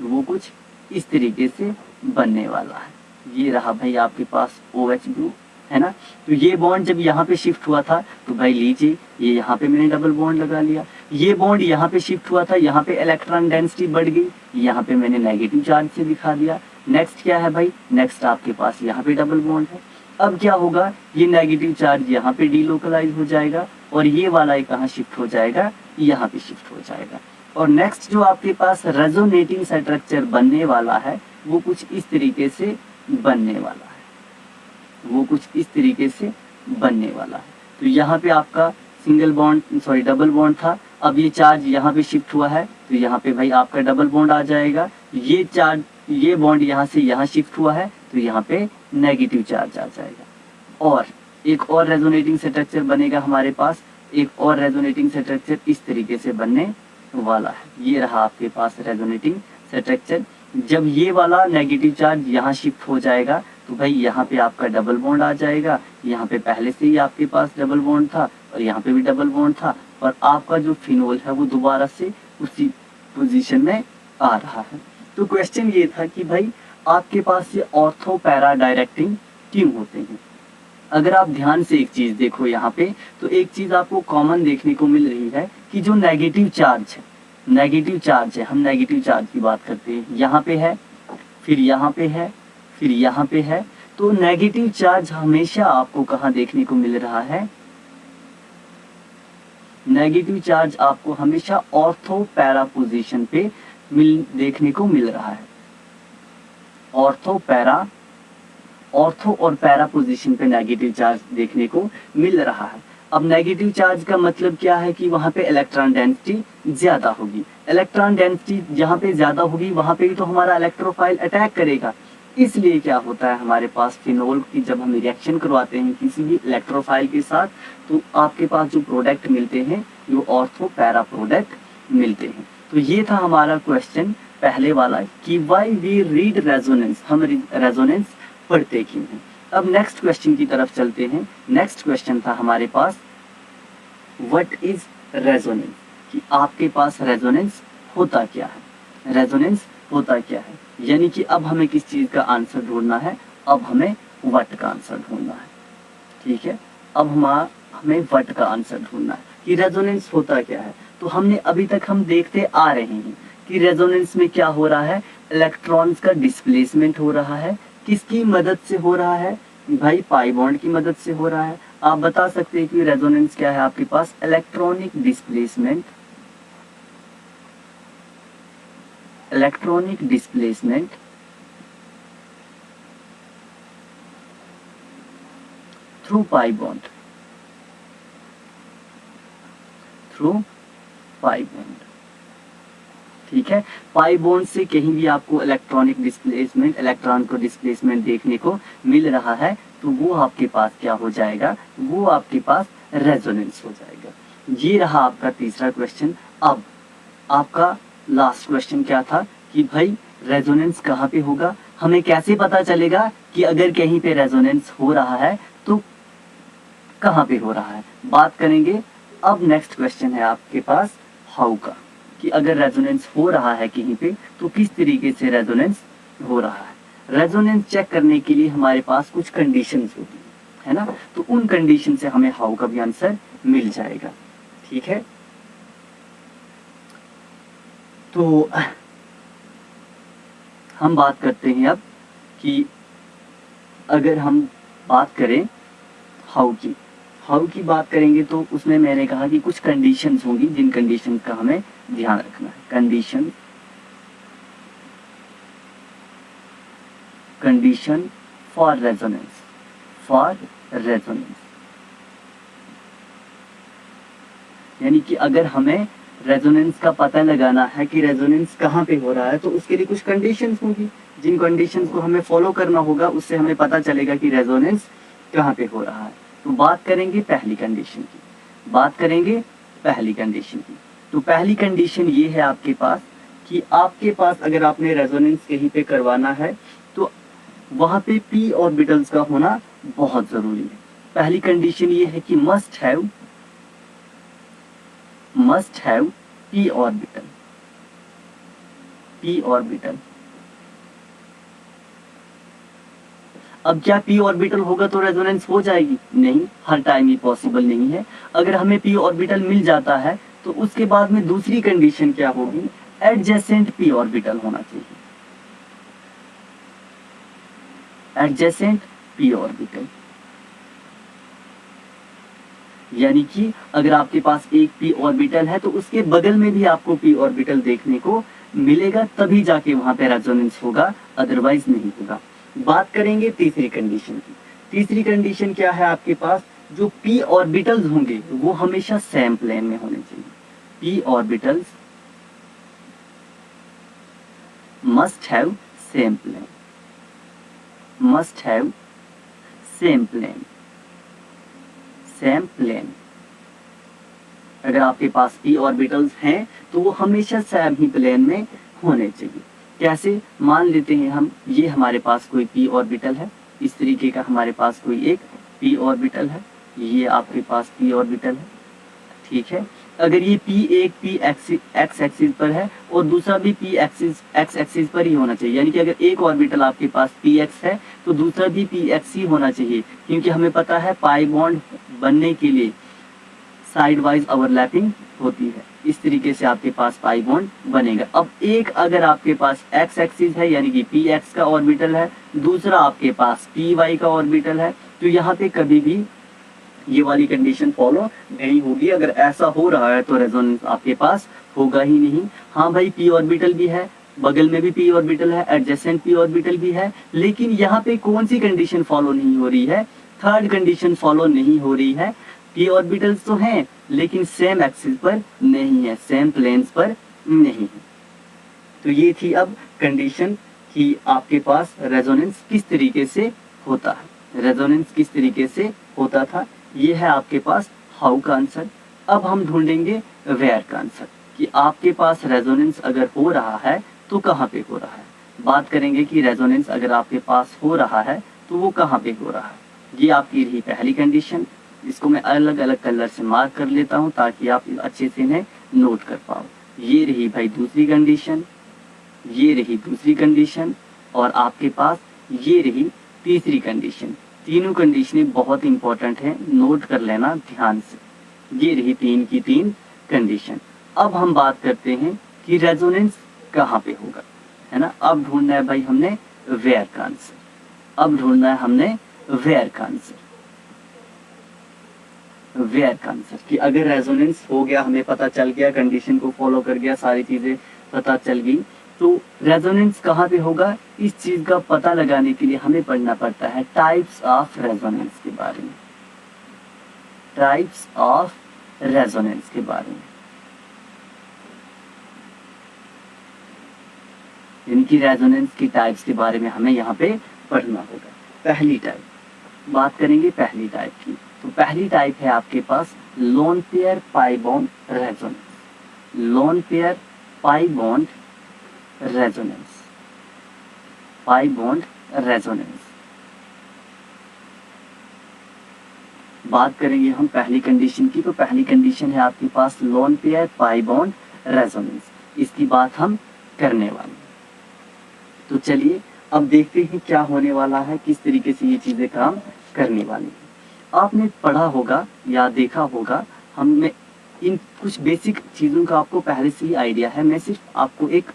वो कुछ इस तरीके से बनने वाला है। ये रहा भाई आपके पास OH ग्रुप, है ना। तो ये बॉन्ड जब यहाँ पे शिफ्ट हुआ था तो भाई लीजिए, ये यहाँ पे मैंने डबल बॉन्ड लगा लिया। ये बॉन्ड यहाँ पे शिफ्ट हुआ था, यहाँ पे इलेक्ट्रॉन डेंसिटी बढ़ गई, यहाँ पे मैंने नेगेटिव चार्ज से दिखा दिया। नेक्स्ट क्या है भाई, नेक्स्ट आपके पास यहाँ पे डबल बॉन्ड है। अब क्या होगा, ये नेगेटिव चार्ज यहाँ पे डीलोकलाइज हो जाएगा, और ये वाला कहाँ शिफ्ट हो जाएगा, यहाँ पे शिफ्ट हो जाएगा। और नेक्स्ट जो आपके पास रेजोनेटिंग स्ट्रक्चर बनने वाला है वो कुछ इस तरीके से बनने वाला है, वो कुछ इस तरीके से बनने वाला है। तो यहाँ पे आपका single bond sorry double bond था, अब ये चार्ज यहाँ पे शिफ्ट हुआ है तो यहाँ पे भाई आपका डबल बॉन्ड आ जाएगा। ये चार्ज, ये बॉन्ड यहाँ से यहाँ शिफ्ट हुआ है तो यहाँ पे नेगेटिव चार्ज आ जाएगा। और एक और रेजोनेटिंग स्ट्रक्चर बनेगा हमारे पास, एक और रेजोनेटिंग स्ट्रक्चर इस तरीके से बनने वाला है। ये रहा आपके पास रेजोनेटिंग स्ट्रक्चर। जब ये वाला नेगेटिव चार्ज यहाँ शिफ्ट हो जाएगा तो भाई यहाँ पे आपका डबल बॉन्ड आ जाएगा, यहाँ पे पहले से ही आपके पास डबल बॉन्ड था और यहाँ पे भी डबल बॉन्ड था, और आपका जो फिनोल है वो दोबारा से उसी पोजीशन में आ रहा है। तो क्वेश्चन ये था कि भाई आपके पास ये ऑर्थो पैरा डायरेक्टिंग क्यों होते हैं। अगर आप ध्यान से एक चीज देखो यहाँ पे, तो एक चीज आपको कॉमन देखने को मिल रही है कि जो नेगेटिव चार्ज है, नेगेटिव चार्ज है, हम नेगेटिव चार्ज की बात करते हैं, यहाँ पे है, फिर यहाँ पे है, फिर यहाँ पे है। तो नेगेटिव चार्ज हमेशा आपको कहाँ देखने को मिल रहा है, नेगेटिव चार्ज आपको हमेशा ऑर्थो पैरा पोजीशन पे देखने को मिल रहा है। ऑर्थो पैरा, ऑर्थो और पैरा पोजीशन पे नेगेटिव चार्ज देखने को मिल रहा है। अब नेगेटिव चार्ज का मतलब क्या है कि वहां पे इलेक्ट्रॉन डेंसिटी ज्यादा होगी। इलेक्ट्रॉन डेंसिटी जहां पे ज्यादा होगी वहां पे ही तो हमारा इलेक्ट्रोफाइल अटैक करेगा। इसलिए क्या होता है हमारे पास फिनोल की जब हम रिएक्शन करवाते हैं किसी भी इलेक्ट्रोफाइल के साथ, तो आपके पास जो प्रोडक्ट मिलते हैं वो ऑर्थो पैरा प्रोडक्ट मिलते हैं। तो ये था हमारा क्वेश्चन पहले वाला कि व्हाई वी रीड रेजोनेंस, हम रेजोनेंस पढ़ते क्यों हैं। अब नेक्स्ट क्वेश्चन की तरफ चलते हैं। नेक्स्ट क्वेश्चन था हमारे पास व्हाट इज रेजोनेंस, कि आपके पास रेजोनेंस होता क्या है, रेजोनेंस होता क्या है, यानी कि अब हमें किस चीज का आंसर ढूंढना है, अब हमें व्हाट का आंसर ढूंढना है। ठीक है, अब हमें व्हाट का आंसर ढूंढना है कि रेजोनेंस होता क्या है। तो हमने अभी तक हम देखते आ रहे हैं कि रेजोनेंस में क्या हो रहा है, इलेक्ट्रॉन्स का डिस्प्लेसमेंट हो रहा है। किसकी मदद से हो रहा है भाई, पाई बॉन्ड की मदद से हो रहा है। आप बता सकते हैं कि रेजोनेंस क्या है आपके पास, electronic displacement, electronic displacement through pi bond, through pi bond. ठीक है, पाई बॉन्ड से कहीं भी आपको इलेक्ट्रॉनिक डिस्प्लेसमेंट, इलेक्ट्रॉन को डिस्प्लेसमेंट देखने को मिल रहा है तो वो आपके पास क्या हो जाएगा, वो आपके पास रेजोनेंस हो जाएगा। ये रहा आपका तीसरा क्वेश्चन। अब आपका लास्ट क्वेश्चन क्या था कि भाई रेजोनेंस कहाँ पे होगा, हमें कैसे पता चलेगा कि अगर कहीं पे रेजोनेंस हो रहा है तो कहाँ पे हो रहा है, बात करेंगे। अब नेक्स्ट क्वेश्चन है आपके पास हाउ का, कि अगर रेजोनेंस हो रहा है कहीं पे तो किस तरीके से रेजोनेंस हो रहा है। रेजोनेंस चेक करने के लिए हमारे पास कुछ कंडीशंस होती है ना, तो उन कंडीशन से हमें हाउ का भी आंसर मिल जाएगा। ठीक है, तो हम बात करते हैं अब कि अगर हम बात करें हाउ की बात करेंगे तो उसमें मैंने कहा कि कुछ कंडीशंस होंगी जिन कंडीशंस का हमें ध्यान रखना है। कंडीशन फॉर रेजोनेंस, यानी कि अगर हमें रेजोनेंस का पता लगाना है कि रेजोनेंस कहाँ पे हो रहा है तो उसके लिए कुछ कंडीशंस होंगी, जिन कंडीशंस को हमें फॉलो करना होगा, उससे हमें पता चलेगा कि रेजोनेंस कहाँ पे हो रहा है। तो बात करेंगे पहली कंडीशन की, तो पहली कंडीशन ये है आपके पास कि आपके पास अगर आपने रेजोनेंस कहीं पे करवाना है तो वहां पे पी ऑर्बिटल्स का होना बहुत जरूरी है। पहली कंडीशन ये है कि मस्ट हैव p ऑर्बिटल। अब क्या p ऑर्बिटल होगा तो रेजोनेंस हो जाएगी? नहीं, हर टाइम ये पॉसिबल नहीं है। अगर हमें p ऑर्बिटल मिल जाता है तो उसके बाद में दूसरी कंडीशन क्या होगी, एडजेसेंट p ऑर्बिटल होना चाहिए, एडजेसेंट p ऑर्बिटल। यानी कि अगर आपके पास एक p ऑर्बिटल है तो उसके बगल में भी आपको p ऑर्बिटल देखने को मिलेगा, तभी जाके वहां पे रेजोनेंस होगा, अदरवाइज नहीं होगा। बात करेंगे तीसरी कंडीशन की। तीसरी कंडीशन क्या है आपके पास, जो p ऑर्बिटल्स होंगे वो हमेशा सेम प्लेन में होने चाहिए। p orbitals must have same plane. अगर आपके पास p ऑर्बिटल्स हैं तो वो हमेशा सेम ही प्लेन में होने चाहिए। कैसे, मान लेते हैं हम, ये हमारे पास कोई p ऑर्बिटल है, इस तरीके का हमारे पास कोई एक p ऑर्बिटल है, ये आपके पास p ऑर्बिटल है। ठीक है, अगर ये p एक p एक्स एक्सिस पर है और दूसरा भी p एक्स एक्सिस पर ही होना चाहिए, यानी कि अगर एक ऑर्बिटल आपके पास px है तो दूसरा भी px ही होना चाहिए, क्योंकि हमें पता है पाई बॉन्ड बनने के लिए साइड वाइज ओवरलैपिंग होती है। इस तरीके से आपके पास पाई बॉन्ड बनेगा। अब एक अगर आपके पास x एक्सिस है यानी कि px का ऑर्बिटल है, दूसरा आपके पास py का ऑर्बिटल है, तो यहाँ पे कभी भी ये वाली कंडीशन फॉलो नहीं होगी। अगर ऐसा हो रहा है तो रेजोनेंस आपके पास होगा ही नहीं। हाँ भाई, p ऑर्बिटल भी है, बगल में भी p ऑर्बिटल है, एडजेसेंट p ऑर्बिटल भी है, लेकिन यहाँ पे कौन सी कंडीशन फॉलो नहीं हो रही है, थर्ड कंडीशन फॉलो नहीं हो रही है। p ऑर्बिटल्स तो हैं लेकिन सेम एक्सिस पर नहीं है, सेम प्लेन्स पर नहीं है। तो ये थी अब कंडीशन कि आपके पास रेजोनेंस किस तरीके से होता है, रेजोनेंस किस तरीके से होता था। ये है आपके पास हाउ का आंसर। अब हम ढूंढेंगे वेयर का आंसर, कि आपके पास रेजोनेंस अगर हो रहा है तो कहाँ पे हो रहा है। बात करेंगे कि रेजोनेंस अगर आपके पास हो रहा है तो वो कहाँ पे हो रहा है। ये आपकी रही पहली कंडीशन, इसको मैं अलग अलग कलर से मार्क कर लेता हूँ ताकि आप अच्छे से इन्हें नोट कर पाओ। ये रही भाई दूसरी कंडीशन, ये रही दूसरी कंडीशन, और आपके पास ये रही तीसरी कंडीशन। तीनों कंडीशनें बहुत इंपॉर्टेंट हैं, नोट कर लेना ध्यान से। ये रही 3 की 3 कंडीशन। अब हम बात करते हैं कि रेजोनेंस कहाँ पे होगा, है ना। अब ढूंढना है भाई हमने वेयर का आंसर, अब ढूंढना है हमने वेयर का आंसर, वेयर का आंसर कि अगर रेजोनेंस हो गया, हमें पता चल गया, कंडीशन को फॉलो कर गया, सारी चीजें पता चल गई, तो रेजोनेंस कहाँ पे होगा, इस चीज का पता लगाने के लिए हमें पढ़ना पड़ता है टाइप्स ऑफ रेजोनेंस के बारे में, टाइप्स ऑफ रेजोनेंस के बारे में। यानी कि रेजोनेंस की टाइप्स के बारे में हमें यहाँ पे पढ़ना होगा। पहली टाइप बात करेंगे, पहली टाइप की। तो पहली टाइप है आपके पास lone pair pi bond resonance, lone pair pi bond resonance, pi bond resonance. बात करेंगे हम पहली कंडीशन की, तो पहली कंडीशन है आपके पास lone pair pi bond resonance, इसकी बात हम करने वाले हैं। तो चलिए अब देखते हैं क्या होने वाला है, किस तरीके से ये चीजें काम करने वाली है। आपने पढ़ा होगा या देखा होगा, हमने इन कुछ बेसिक चीजों का आपको पहले से ही आइडिया है, मैं सिर्फ आपको एक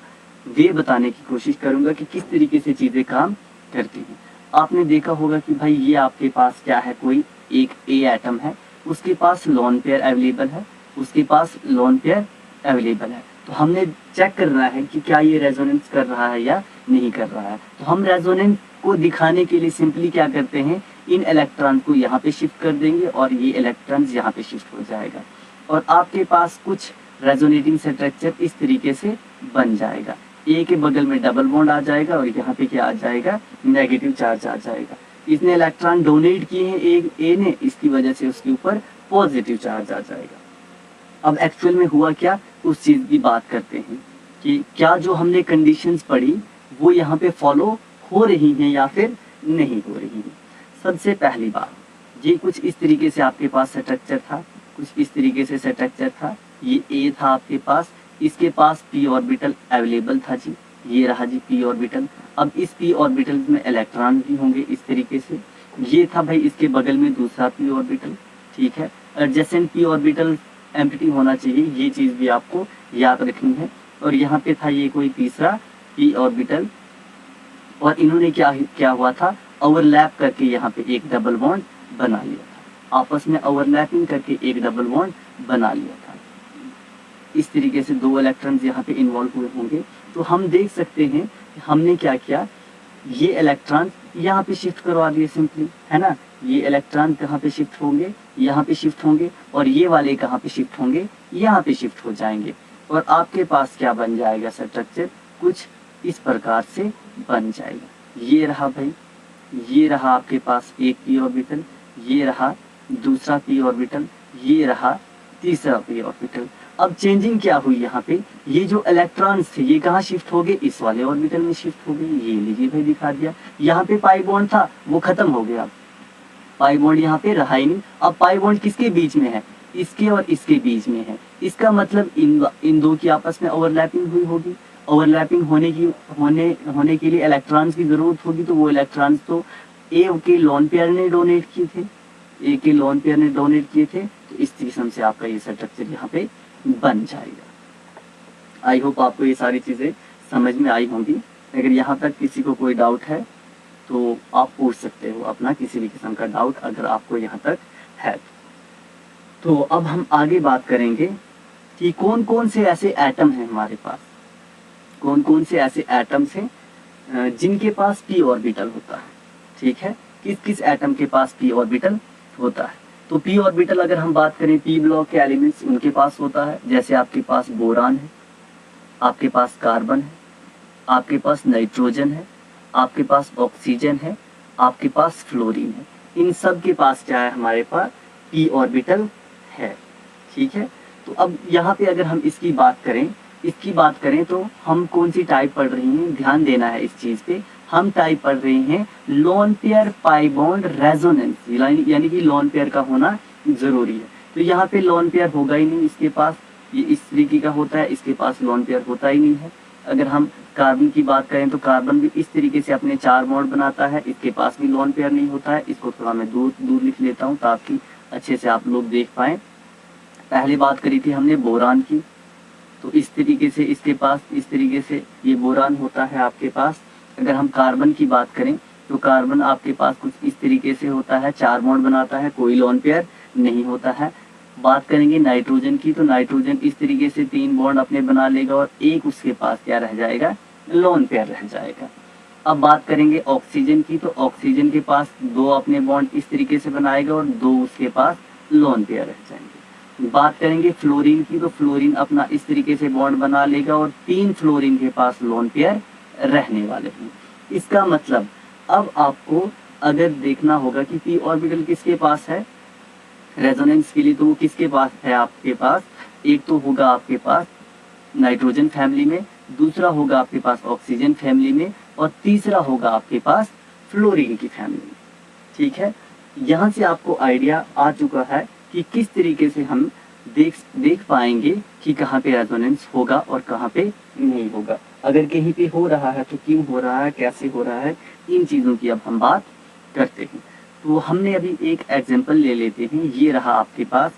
वे बताने की कोशिश करूंगा कि किस तरीके से चीजें काम करती हैं। आपने देखा होगा कि भाई ये आपके पास क्या है, कोई एक ए एटम है, उसके पास लोन पेयर अवेलेबल है, उसके पास लोन पेयर अवेलेबल है। तो हमने चेक करना है कि क्या ये रेजोनेंस कर रहा है या नहीं कर रहा है। तो हम रेजोनेंस को दिखाने के लिए सिंपली क्या करते हैं, इन इलेक्ट्रॉन को यहाँ पे शिफ्ट कर देंगे और ये इलेक्ट्रॉन्स यहाँ पे शिफ्ट हो जाएगा, और आपके पास कुछ रेजोनेटिंग स्ट्रक्चर इस तरीके से बन जाएगा। ए के बगल में डबल बॉन्ड आ जाएगा और यहाँ पे क्या आ जाएगा, नेगेटिव चार्ज आ जाएगा। इसने इलेक्ट्रॉन डोनेट किए हैं ए ने, इसकी वजह से उसके ऊपर पॉजिटिव चार्ज आ जाएगा। अब एक्चुअल में हुआ क्या, उस चीज की बात करते हैं कि क्या जो हमने कंडीशंस पढ़ी वो यहाँ पे फॉलो हो रही हैं या फिर नहीं हो रही हैं। सबसे पहली बात, ये कुछ इस तरीके से आपके पास स्ट्रक्चर था, कुछ इस तरीके से स्ट्रक्चर था। ये ए था आपके पास, इसके पास पी ऑर्बिटल अवेलेबल था जी, ये रहा जी पी ऑर्बिटल। अब इस पी ऑर्बिटल में इलेक्ट्रॉन भी होंगे इस तरीके से। ये था भाई इसके बगल में दूसरा पी ऑर्बिटल, ठीक है। एडजेसेंट पी ऑर्बिटल एम्प्टी होना चाहिए, ये चीज भी आपको याद रखनी है। और यहाँ पे था ये कोई तीसरा पी ऑर्बिटल, और इन्होंने क्या हुआ था, ओवरलैप करके यहाँ पे एक डबल बॉन्ड बना लिया था, आपस में ओवरलैपिंग करके एक डबल बॉन्ड बना लिया था। इस तरीके से दो इलेक्ट्रॉन्स यहाँ पे इन्वॉल्व हुए होंगे। तो हम देख सकते हैं कि हमने क्या किया, ये इलेक्ट्रॉन यहाँ पे शिफ्ट करवा दिए सिंपली, है ना। ये इलेक्ट्रॉन कहाँ पे शिफ्ट होंगे, यहाँ पे शिफ्ट होंगे, और ये वाले कहाँ पे शिफ्ट होंगे, यहाँ पे शिफ्ट हो जाएंगे। और आपके पास क्या बन जाएगा, स्ट्रक्चर कुछ इस प्रकार से बन जाएगा। ये रहा भाई, ये रहा आपके पास एक पी ऑर्बिटल, ये रहा दूसरा पी ऑर्बिटल, ये रहा तीसरा पी ऑर्बिटल। अब चेंजिंग क्या हुई यहाँ पे, ये जो इलेक्ट्रॉन्स थे ये कहाँ शिफ्ट हो गए, इस वाले ऑर्बिटल में शिफ्ट हो गए। ये लीजिए भाई दिखा दिया, यहाँ पे पाई बॉन्ड था वो खत्म हो गया, पाई बॉन्ड यहाँ पे रहा ही नहीं। अब पाई बॉन्ड किसके बीच में है, इसके और इसके बीच में है। इसका मतलब इन दो की आपस में ओवरलैपिंग हुई होगी। ओवरलैपिंग होने के लिए इलेक्ट्रॉन्स की जरूरत होगी, तो वो इलेक्ट्रॉन्स तो ए के लोन पेयर ने डोनेट किए थे, ए के लोन पेयर ने डोनेट किए थे। तो इस किस्म से आपका ये स्ट्रक्चर यहाँ पे बन जाएगा। आई होप आपको ये सारी चीजें समझ में आई होंगी। अगर यहाँ तक किसी को कोई डाउट है तो आप पूछ सकते हो अपना किसी भी किस्म का डाउट, अगर आपको यहाँ तक है। तो अब हम आगे बात करेंगे कि कौन कौन से ऐसे एटम हैं हमारे पास, कौन कौन से ऐसे एटम्स हैं जिनके पास पी ऑर्बिटल होता है, ठीक है। किस किस एटम के पास पी ऑर्बिटल होता है। तो पी ऑर्बिटल अगर हम बात करें, पी ब्लॉक के एलिमेंट्स उनके पास होता है, जैसे आपके पास बोरान है, आपके पास कार्बन है, आपके पास नाइट्रोजन है, आपके पास ऑक्सीजन है, आपके पास फ्लोरीन है। इन सब के पास क्या है, हमारे पास पी ऑर्बिटल है, ठीक है। तो अब यहाँ पे अगर हम इसकी बात करें तो हम कौन सी टाइप पढ़ रही हैं, ध्यान देना है इस चीज पे। हम टाइप पढ़ रहे हैं loan pair pi bond resonance, यानी कि लोन पेयर का होना जरूरी है। तो यहाँ पे लोन पेयर होगा ही नहीं इसके पास, ये इस तरीके का होता है, इसके पास लोन पेयर होता ही नहीं है। अगर हम कार्बन की बात करें तो कार्बन भी इस तरीके से अपने 4 बॉन्ड बनाता है, इसके पास भी लोन पेयर नहीं होता है। इसको थोड़ा मैं दूर दूर लिख लेता हूँ ताकि अच्छे से आप लोग देख पाएं। पहले बात करी थी हमने बोरान की, तो इस तरीके से इसके पास इस तरीके से ये बोरान होता है आपके पास। अगर हम कार्बन की बात करें तो कार्बन आपके पास कुछ इस तरीके से होता है, 4 बॉन्ड बनाता है, कोई लोन पेयर नहीं होता है। बात करेंगे नाइट्रोजन की, तो नाइट्रोजन इस तरीके से 3 बॉन्ड अपने बना लेगा और एक उसके पास क्या रह जाएगा, लोन पेयर रह जाएगा। अब बात करेंगे ऑक्सीजन की, तो ऑक्सीजन के पास 2 अपने बॉन्ड इस तरीके से बनाएगा और 2 उसके पास लोन पेयर रह जाएंगे। बात करेंगे फ्लोरीन की, तो फ्लोरीन अपना इस तरीके से बॉन्ड बना लेगा और 3 फ्लोरीन के पास लोन पेयर रहने वाले हैं। इसका मतलब अब आपको अगर देखना होगा कि पी ऑर्बिटल किसके पास है रेजोनेंस के लिए, तो वो किसके पास है आपके पास, एक तो होगा आपके पास नाइट्रोजन फैमिली में, दूसरा होगा आपके पास ऑक्सीजन फैमिली में और तीसरा होगा आपके पास फ्लोरीन की फैमिली में। ठीक है, यहाँ से आपको आइडिया आ चुका है कि किस तरीके से हम देख पाएंगे कि कहाँ पे रेजोनेंस होगा और कहाँ पे नहीं होगा। अगर कहीं पे हो रहा है तो क्यों हो रहा है, कैसे हो रहा है, इन चीज़ों की अब हम बात करते हैं। तो हमने अभी एक एग्जांपल ले लेते हैं। ये रहा आपके पास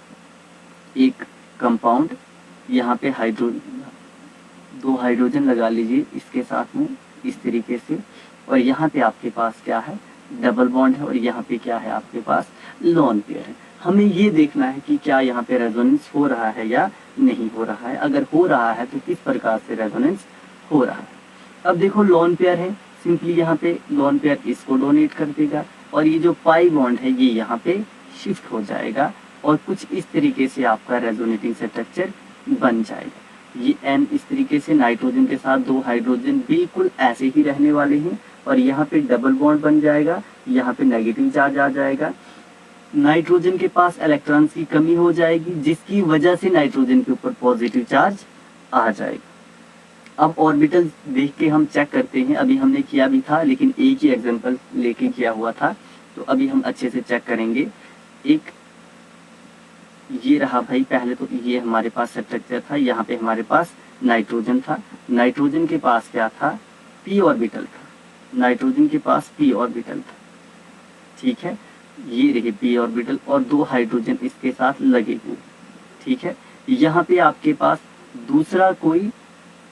एक कंपाउंड, यहाँ पे दो हाइड्रोजन लगा लीजिए इसके साथ में इस तरीके से, और यहाँ पे आपके पास क्या है, डबल बॉन्ड है और यहाँ पे क्या है आपके पास लोन पेयर है। हमें ये देखना है कि क्या यहाँ पे रेजोनेंस हो रहा है या नहीं हो रहा है। अगर हो रहा है तो किस प्रकार से रेजोनेंस हो रहा है। अब देखो लोन पेयर है, सिंपली यहाँ पे लोन पेयर इसको डोनेट कर देगा और ये जो पाई बॉन्ड है ये यहाँ पे शिफ्ट हो जाएगा और कुछ इस तरीके से आपका रेजोनेटिंग स्ट्रक्चर बन जाएगा। ये N इस तरीके से नाइट्रोजन के साथ 2 हाइड्रोजन बिल्कुल ऐसे ही रहने वाले हैं और यहाँ पे डबल बॉन्ड बन जाएगा, यहाँ पे नेगेटिव चार्ज आ जाएगा। नाइट्रोजन के पास इलेक्ट्रॉन्स की कमी हो जाएगी जिसकी वजह से नाइट्रोजन के ऊपर पॉजिटिव चार्ज आ जाएगा। अब ऑर्बिटल देख के हम चेक करते हैं, अभी हमने किया भी था लेकिन एक ही एग्जांपल लेके किया हुआ था, तो अभी हम अच्छे से चेक करेंगे। एक ये रहा भाई, पहले तो ये हमारे पास स्ट्रक्चर था, यहाँ पे हमारे पास नाइट्रोजन था, नाइट्रोजन के पास क्या था, पी ऑर्बिटल था, नाइट्रोजन के पास पी ऑर्बिटल था। ठीक है, ये रहे पी ऑर्बिटल और 2 हाइड्रोजन इसके साथ लगे हुए। ठीक है, यहाँ पे आपके पास दूसरा कोई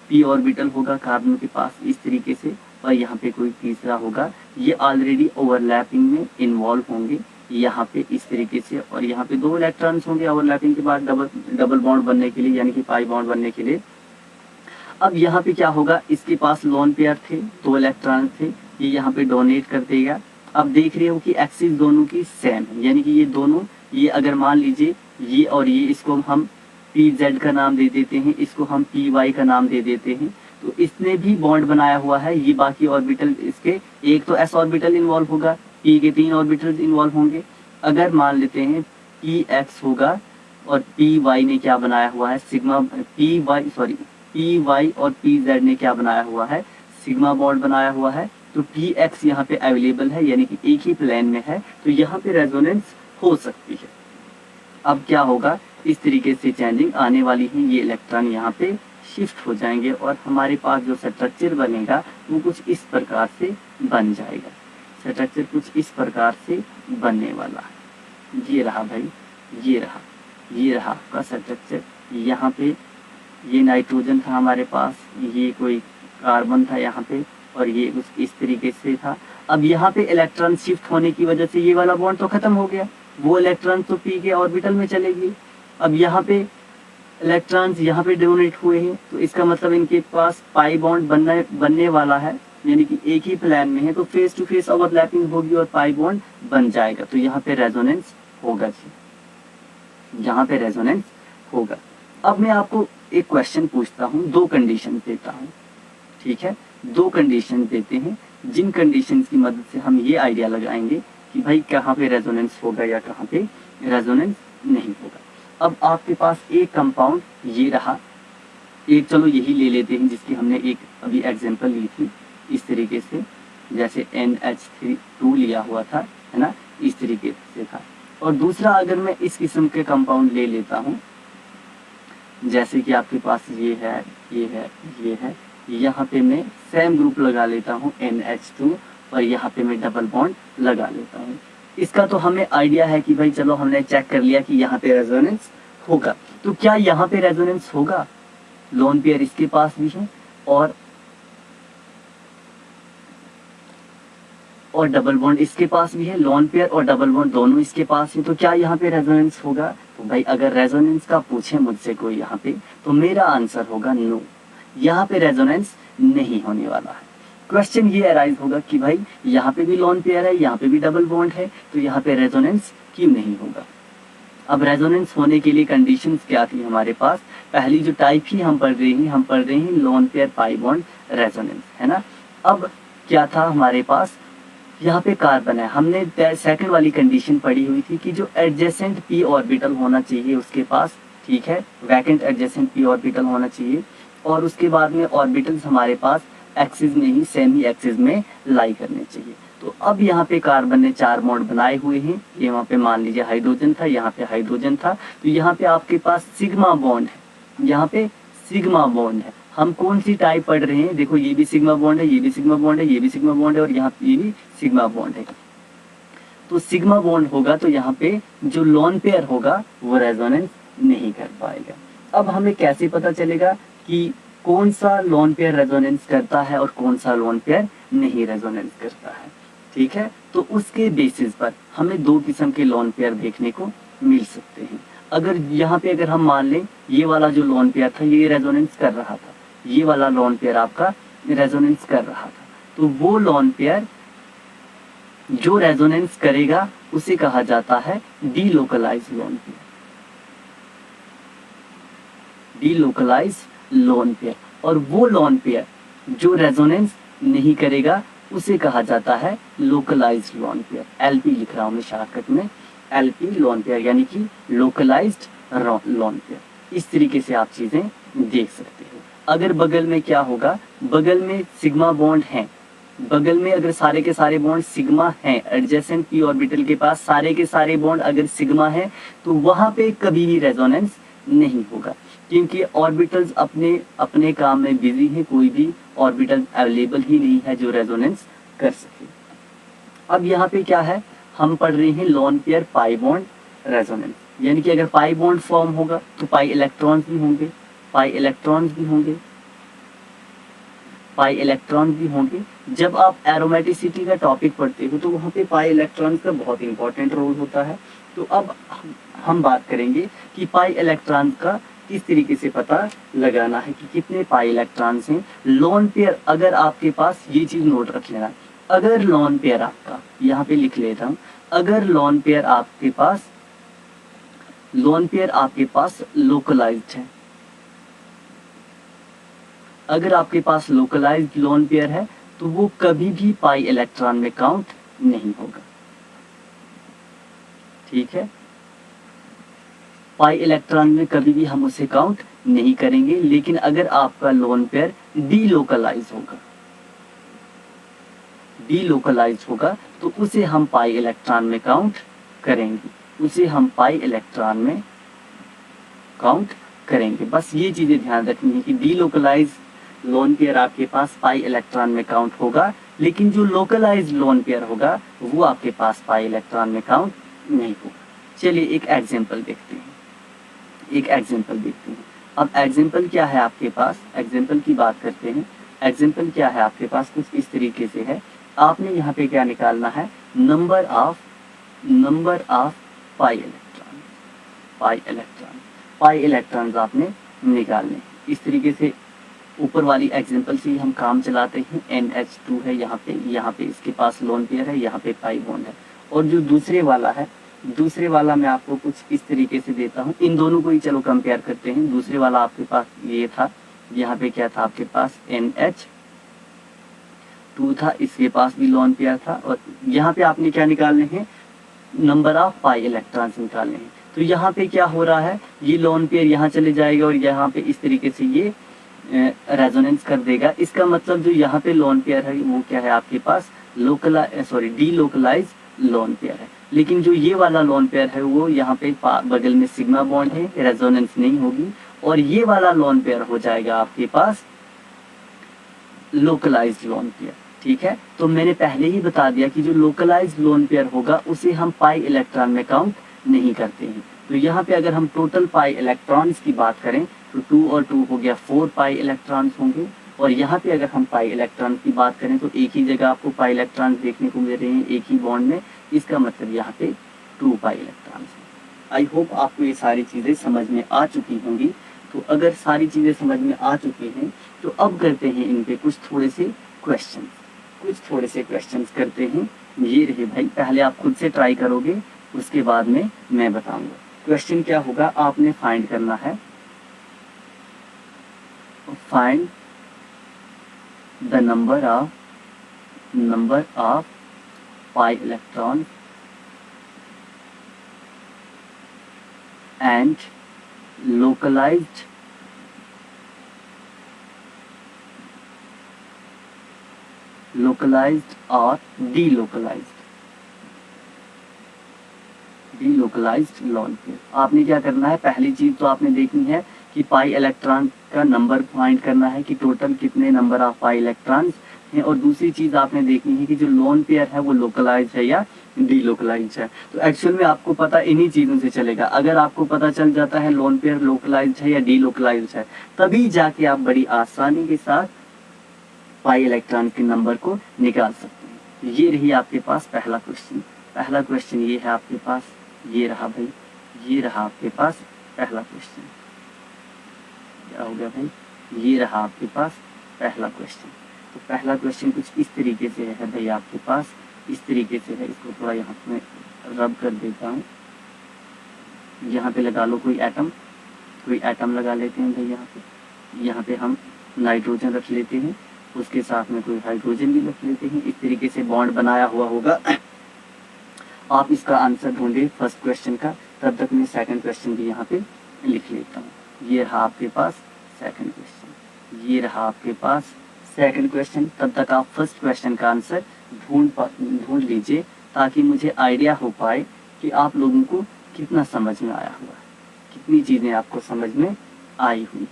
पी ऑर्बिटल होगा कार्बन के पास इस तरीके से और यहाँ पे कोई तीसरा होगा, ये ऑलरेडी ओवरलैपिंग में इन्वॉल्व होंगे यहाँ पे इस तरीके से, और यहाँ पे 2 इलेक्ट्रॉन्स होंगे ओवरलैपिंग के बाद डबल बॉन्ड बनने के लिए, यानी कि पाई बॉन्ड बनने के लिए। अब यहाँ पे क्या होगा, इसके पास लोन पेयर थे, 2 इलेक्ट्रॉन थे, ये यहाँ पे डोनेट कर देगा। अब देख रहे हो कि एक्सिस दोनों की सेम है, यानी कि ये दोनों, ये अगर मान लीजिए ये और ये, इसको हम पी जेड का नाम दे देते हैं, इसको हम पी वाई का नाम दे देते हैं, तो इसने भी बॉन्ड बनाया हुआ है। ये बाकी ऑर्बिटल इसके, एक तो एस ऑर्बिटल इन्वॉल्व होगा, पी के 3 ऑर्बिटल इन्वॉल्व होंगे। अगर मान लेते हैं पी एक्स होगा और पी वाई ने क्या बनाया हुआ है, सिग्मा पी वाई और पी जेड ने क्या बनाया हुआ है, सिग्मा बॉन्ड बनाया हुआ है, तो पी एक्स यहाँ पे अवेलेबल है, यानी कि एक ही प्लेन में है, तो यहाँ पे रेजोनेंस हो सकती है। अब क्या होगा, इस तरीके से चेंजिंग आने वाली है, ये इलेक्ट्रॉन यहाँ पे शिफ्ट हो जाएंगे और हमारे पास जो स्ट्रक्चर बनेगा वो कुछ इस प्रकार से बन जाएगा। स्ट्रक्चर कुछ इस प्रकार से बनने वाला है। ये रहा भाई, ये रहा आपका स्ट्रक्चर। यहाँ पे ये नाइट्रोजन था हमारे पास, ये कोई कार्बन था यहाँ पे, और ये कुछ इस तरीके से था। अब यहाँ पे इलेक्ट्रॉन शिफ्ट होने की वजह से ये वाला बॉन्ड तो खत्म हो गया, वो इलेक्ट्रॉन तो पी के ऑर्बिटल में चलेगी। अब यहाँ पे इलेक्ट्रॉन्स यहाँ पे डोनेट हुए हैं, तो इसका मतलब इनके पास पाई बॉन्ड बनने वाला है, यानी कि एक ही प्लेन में है, तो फेस टू फेस ओवरलैपिंग होगी और पाई बॉन्ड बन जाएगा, तो यहाँ पे रेजोनेंस होगा जी, यहाँ पे रेजोनेंस होगा। अब मैं आपको एक क्वेश्चन पूछता हूँ, 2 कंडीशन देता हूँ। ठीक है, 2 कंडीशन देते हैं, जिन कंडीशन की मदद से हम ये आइडिया लगाएंगे कि भाई कहाँ पे रेजोनेंस होगा या कहाँ पे रेजोनेंस नहीं होगा। अब आपके पास एक कंपाउंड ये रहा, एक चलो यही ले लेते हैं जिसकी हमने एक अभी एग्जांपल ली थी, इस तरीके से, जैसे NH2 लिया हुआ था, है ना, इस तरीके से था। और दूसरा अगर मैं इस किस्म के कंपाउंड ले लेता हूँ, जैसे कि आपके पास ये है, ये है, ये है, यहाँ पे मैं सेम ग्रुप लगा लेता हूँ NH2 और यहाँ पे मैं डबल बॉन्ड लगा लेता हूँ। इसका तो हमें आइडिया है कि भाई चलो हमने चेक कर लिया कि यहाँ पे रेजोनेंस होगा। तो क्या यहाँ पे रेजोनेंस होगा? लोन पेयर इसके पास भी है और डबल बॉन्ड इसके पास भी है। लोन पेयर और डबल बॉन्ड दोनों इसके पास है। तो क्या यहाँ पे रेजोनेंस होगा? तो भाई अगर रेजोनेंस का पूछे मुझसे कोई यहाँ पे, तो मेरा आंसर होगा नो, यहाँ पे रेजोनेंस नहीं होने वाला है। क्वेश्चन ये अराइज होगा कि भाई यहाँ पे भी लोन पेयर है, यहाँ पे भी डबल बॉन्ड है, तो यहाँ पे रेजोनेंस क्यों नहीं होगा? अब रेजोनेंस होने के लिए कंडीशंस क्या थी हमारे पास? पहली जो टाइप ही हम पढ़ रहे हैं loan pair pi bond resonance, है ना। अब क्या था हमारे पास? यहाँ पे कार्बन है, हमने सेकंड वाली कंडीशन पढ़ी हुई थी कि जो एडजेसेंट p ऑर्बिटल होना चाहिए उसके पास, ठीक है, वैकेंट एडजेसेंट p ऑर्बिटल होना चाहिए, और उसके बाद में ऑर्बिटल्स हमारे पास एक्सिस में ही सेमी एक्सिस में लाई करने चाहिए। तो अब यहाँ पे कार्बन ने 4 बॉन्ड बनाए हुए हैं। ये वहाँ पे मान लीजिए हाइड्रोजन था, यहाँ पे हाइड्रोजन था, तो यहाँ पे आपके पास सिग्मा बॉन्ड है, यहाँ पे सिग्मा बॉन्ड है। हम कौन सी टाइप पढ़ रहे हैं? देखो ये भी सिग्मा बॉन्ड है, ये भी सिग्मा बॉन्ड है, ये भी सिग्मा बॉन्ड है, और यहाँ ये भी सिग्मा बॉन्ड है। तो सिग्मा बॉन्ड होगा तो यहाँ पे जो लोन पेयर होगा वो रेजोनेंस नहीं कर पाएगा। अब हमें कैसे पता चलेगा कि कौन सा लोन पेयर रेजोनेंस करता है और कौन सा लोन पेयर नहीं रेजोनेंस करता है? ठीक है, तो उसके बेसिस पर हमें 2 किस्म के लोन पेयर देखने को मिल सकते हैं। अगर यहाँ पे अगर हम मान लें ये वाला जो लोन पेयर था ये रेजोनेंस कर रहा था, ये वाला लोन पेयर आपका रेजोनेंस कर रहा था, तो वो लोन पेयर जो रेजोनेंस करेगा उसे कहा जाता है delocalised lone pair, delocalised lone pair. और वो लोन पेयर जो रेजोनेंस नहीं करेगा उसे कहा जाता है लोकलाइज्ड लोन पेयर। LP लिख रहा हूं मैं शॉर्टकट में, LP लोन पेयर यानी कि लोकलाइज्ड लोन पेयर। इस तरीके से आप चीजें देख सकते हो। अगर बगल में क्या होगा? बगल में सिग्मा बॉन्ड है, बगल में अगर सारे के सारे बॉन्ड सिग्मा हैं, एडजेसेंट p ऑर्बिटल के पास सारे के सारे बॉन्ड अगर सिग्मा है, तो वहां पे कभी भी रेजोनेंस नहीं होगा, क्योंकि ऑर्बिटल्स अपने अपने काम में बिजी है, कोई भी ऑर्बिटल अवेलेबल ही नहीं है जो रेजोनेंस कर सके। अब यहाँ पे क्या है? हम पढ़ रहे हैं loan pair pi bond resonance, यानी कि अगर पाई बॉन्ड फॉर्म होगा तो पाई इलेक्ट्रॉन्स भी होंगे, पाई इलेक्ट्रॉन्स भी होंगे, पाई इलेक्ट्रॉन भी होंगे। जब आप एरोमेटिसिटी का टॉपिक पढ़ते हो तो वहाँ पे पाई इलेक्ट्रॉन का बहुत इंपॉर्टेंट रोल होता है। तो अब हम बात करेंगे कि पाई इलेक्ट्रॉन का किस तरीके से पता लगाना है कि कितने पाई इलेक्ट्रॉन्स हैं। लोन पेयर अगर आपके पास, ये चीज नोट रख लेना, अगर लोन पेयर आपका, यहाँ पे लिख लेता हूँ, अगर लोन पेयर आपके पास लोकलाइज्ड है, अगर आपके पास लोकलाइज्ड लोन पेयर है तो वो कभी भी पाई इलेक्ट्रॉन में काउंट नहीं होगा, ठीक है। पाई इलेक्ट्रॉन में कभी भी हम उसे काउंट नहीं करेंगे। लेकिन अगर आपका लोन पेयर डीलोकलाइज होगा तो उसे हम पाई इलेक्ट्रॉन में काउंट करेंगे, उसे हम पाई इलेक्ट्रॉन में काउंट करेंगे। बस ये चीजें ध्यान रखनी है कि डीलोकलाइज लोन पेयर आपके पास पाई इलेक्ट्रॉन में काउंट होगा, लेकिन जो लोकलाइज्ड लोन पेयर होगा वो आपके पास पाई इलेक्ट्रॉन में काउंट नहीं होगा। चलिए एक एग्जांपल देखते हैं, अब एग्जांपल क्या है आपके पास? एग्जांपल की बात करते हैं। एग्जांपल क्या है आपके पास? कुछ इस तरीके से है। आपने यहाँ पे क्या निकालना है? नंबर ऑफ पाई इलेक्ट्रॉन आपने निकालने। इस तरीके से ऊपर वाली एग्जांपल से हम काम चलाते हैं। NH2 है यहाँ पे इसके पास लोन पेयर है, यहाँ पे पाई बॉन्ड है। और जो दूसरे वाला मैं आपको कुछ इस तरीके से देता हूँ। इन दोनों को ही चलो कंपेयर करते हैं। दूसरे वाला आपके पास ये था, यहाँ पे क्या था आपके पास? NH2 था, इसके पास भी लोन पेयर था। और यहाँ पे आपने क्या निकालने हैं? नंबर ऑफ पाई इलेक्ट्रॉन्स निकालने हैं। तो यहाँ पे क्या हो रहा है? ये लोन पेयर यहाँ चले जाएगा और यहाँ पे इस तरीके से ये रेजोनेंस कर देगा। इसका मतलब जो यहाँ पे लोन पेयर है वो क्या है आपके पास? डीलोकलाइज लोन पेयर है। लेकिन जो ये वाला लोन पेयर है वो यहाँ पे बगल में सिग्मा बॉन्ड है, रेजोनेंस नहीं होगी। और ये वाला लोन पेयर हो जाएगा आपके पास लोकलाइज्ड लोन पेयर। ठीक है, तो मैंने पहले ही बता दिया कि जो लोकलाइज्ड लोन पेयर होगा उसे हम पाई इलेक्ट्रॉन में काउंट नहीं करते हैं। तो यहाँ पे अगर हम टोटल पाई इलेक्ट्रॉन्स की बात करें तो 2 और 2 हो गया 4 पाई इलेक्ट्रॉन्स होंगे। और यहाँ पे अगर हम पाई इलेक्ट्रॉन की बात करें तो एक ही जगह आपको पाई इलेक्ट्रॉन देखने को मिल रहे हैं, एक ही बॉन्ड में, इसका मतलब यहाँ पे 2 पाई इलेक्ट्रॉन्स है। आई होप आपको ये सारी चीज़ें समझ में आ चुकी होंगी। तो अगर सारी चीज़ें समझ में आ चुकी हैं तो अब करते हैं इन पे कुछ थोड़े से क्वेश्चंस करते हैं। ये रहे भाई, पहले आप खुद से ट्राई करोगे, उसके बाद में मैं बताऊंगा। क्वेश्चन क्या होगा, आपने फाइंड करना है, find the number of pi electron and localized or delocalized lone pair. आपने क्या करना है, पहली चीज तो आपने देखनी है कि पाई इलेक्ट्रॉन का नंबर फाइंड करना है कि टोटल कितने नंबर ऑफ पाई इलेक्ट्रॉन्स हैं, और दूसरी चीज आपने देखनी है कि जो लोन पेयर है वो लोकलाइज्ड है या डीलोकलाइज्ड है। तो एक्चुअल में आपको पता इन्हीं चीजों से चलेगा। अगर आपको पता चल जाता है लोन पेयर लोकलाइज्ड है या डीलोकलाइज्ड है, तभी जाके आप बड़ी आसानी के साथ पाई इलेक्ट्रॉन के नंबर को निकाल सकते हैं। ये रही आपके पास पहला क्वेश्चन ये है आपके पास, ये रहा भाई, ये रहा आपके पास पहला क्वेश्चन। क्या हो गया भाई, ये रहा आपके पास पहला क्वेश्चन। तो पहला क्वेश्चन कुछ इस तरीके से है भाई, आपके पास इस तरीके से है। इसको थोड़ा यहाँ पे रब कर देता हूँ, यहाँ पे लगा लो कोई एटम लगा लेते हैं भाई। यहाँ पे हम नाइट्रोजन रख लेते हैं, उसके साथ में कोई हाइड्रोजन भी रख लेते हैं। इस तरीके से बॉन्ड बनाया हुआ होगा। आप इसका आंसर ढूंढे फर्स्ट क्वेश्चन का, तब तक मैं सेकंड क्वेश्चन भी यहाँ पे लिख लेता हूँ। ये रहा आपके पास सेकंड क्वेश्चन, ये रहा आपके पास सेकंड क्वेश्चन। तब तक आप फर्स्ट क्वेश्चन का आंसर ढूंढ लीजिए, ताकि मुझे आइडिया हो पाए कि आप लोगों को कितना समझ में आया हुआ है, कितनी चीज़ें आपको समझ में आई हुई।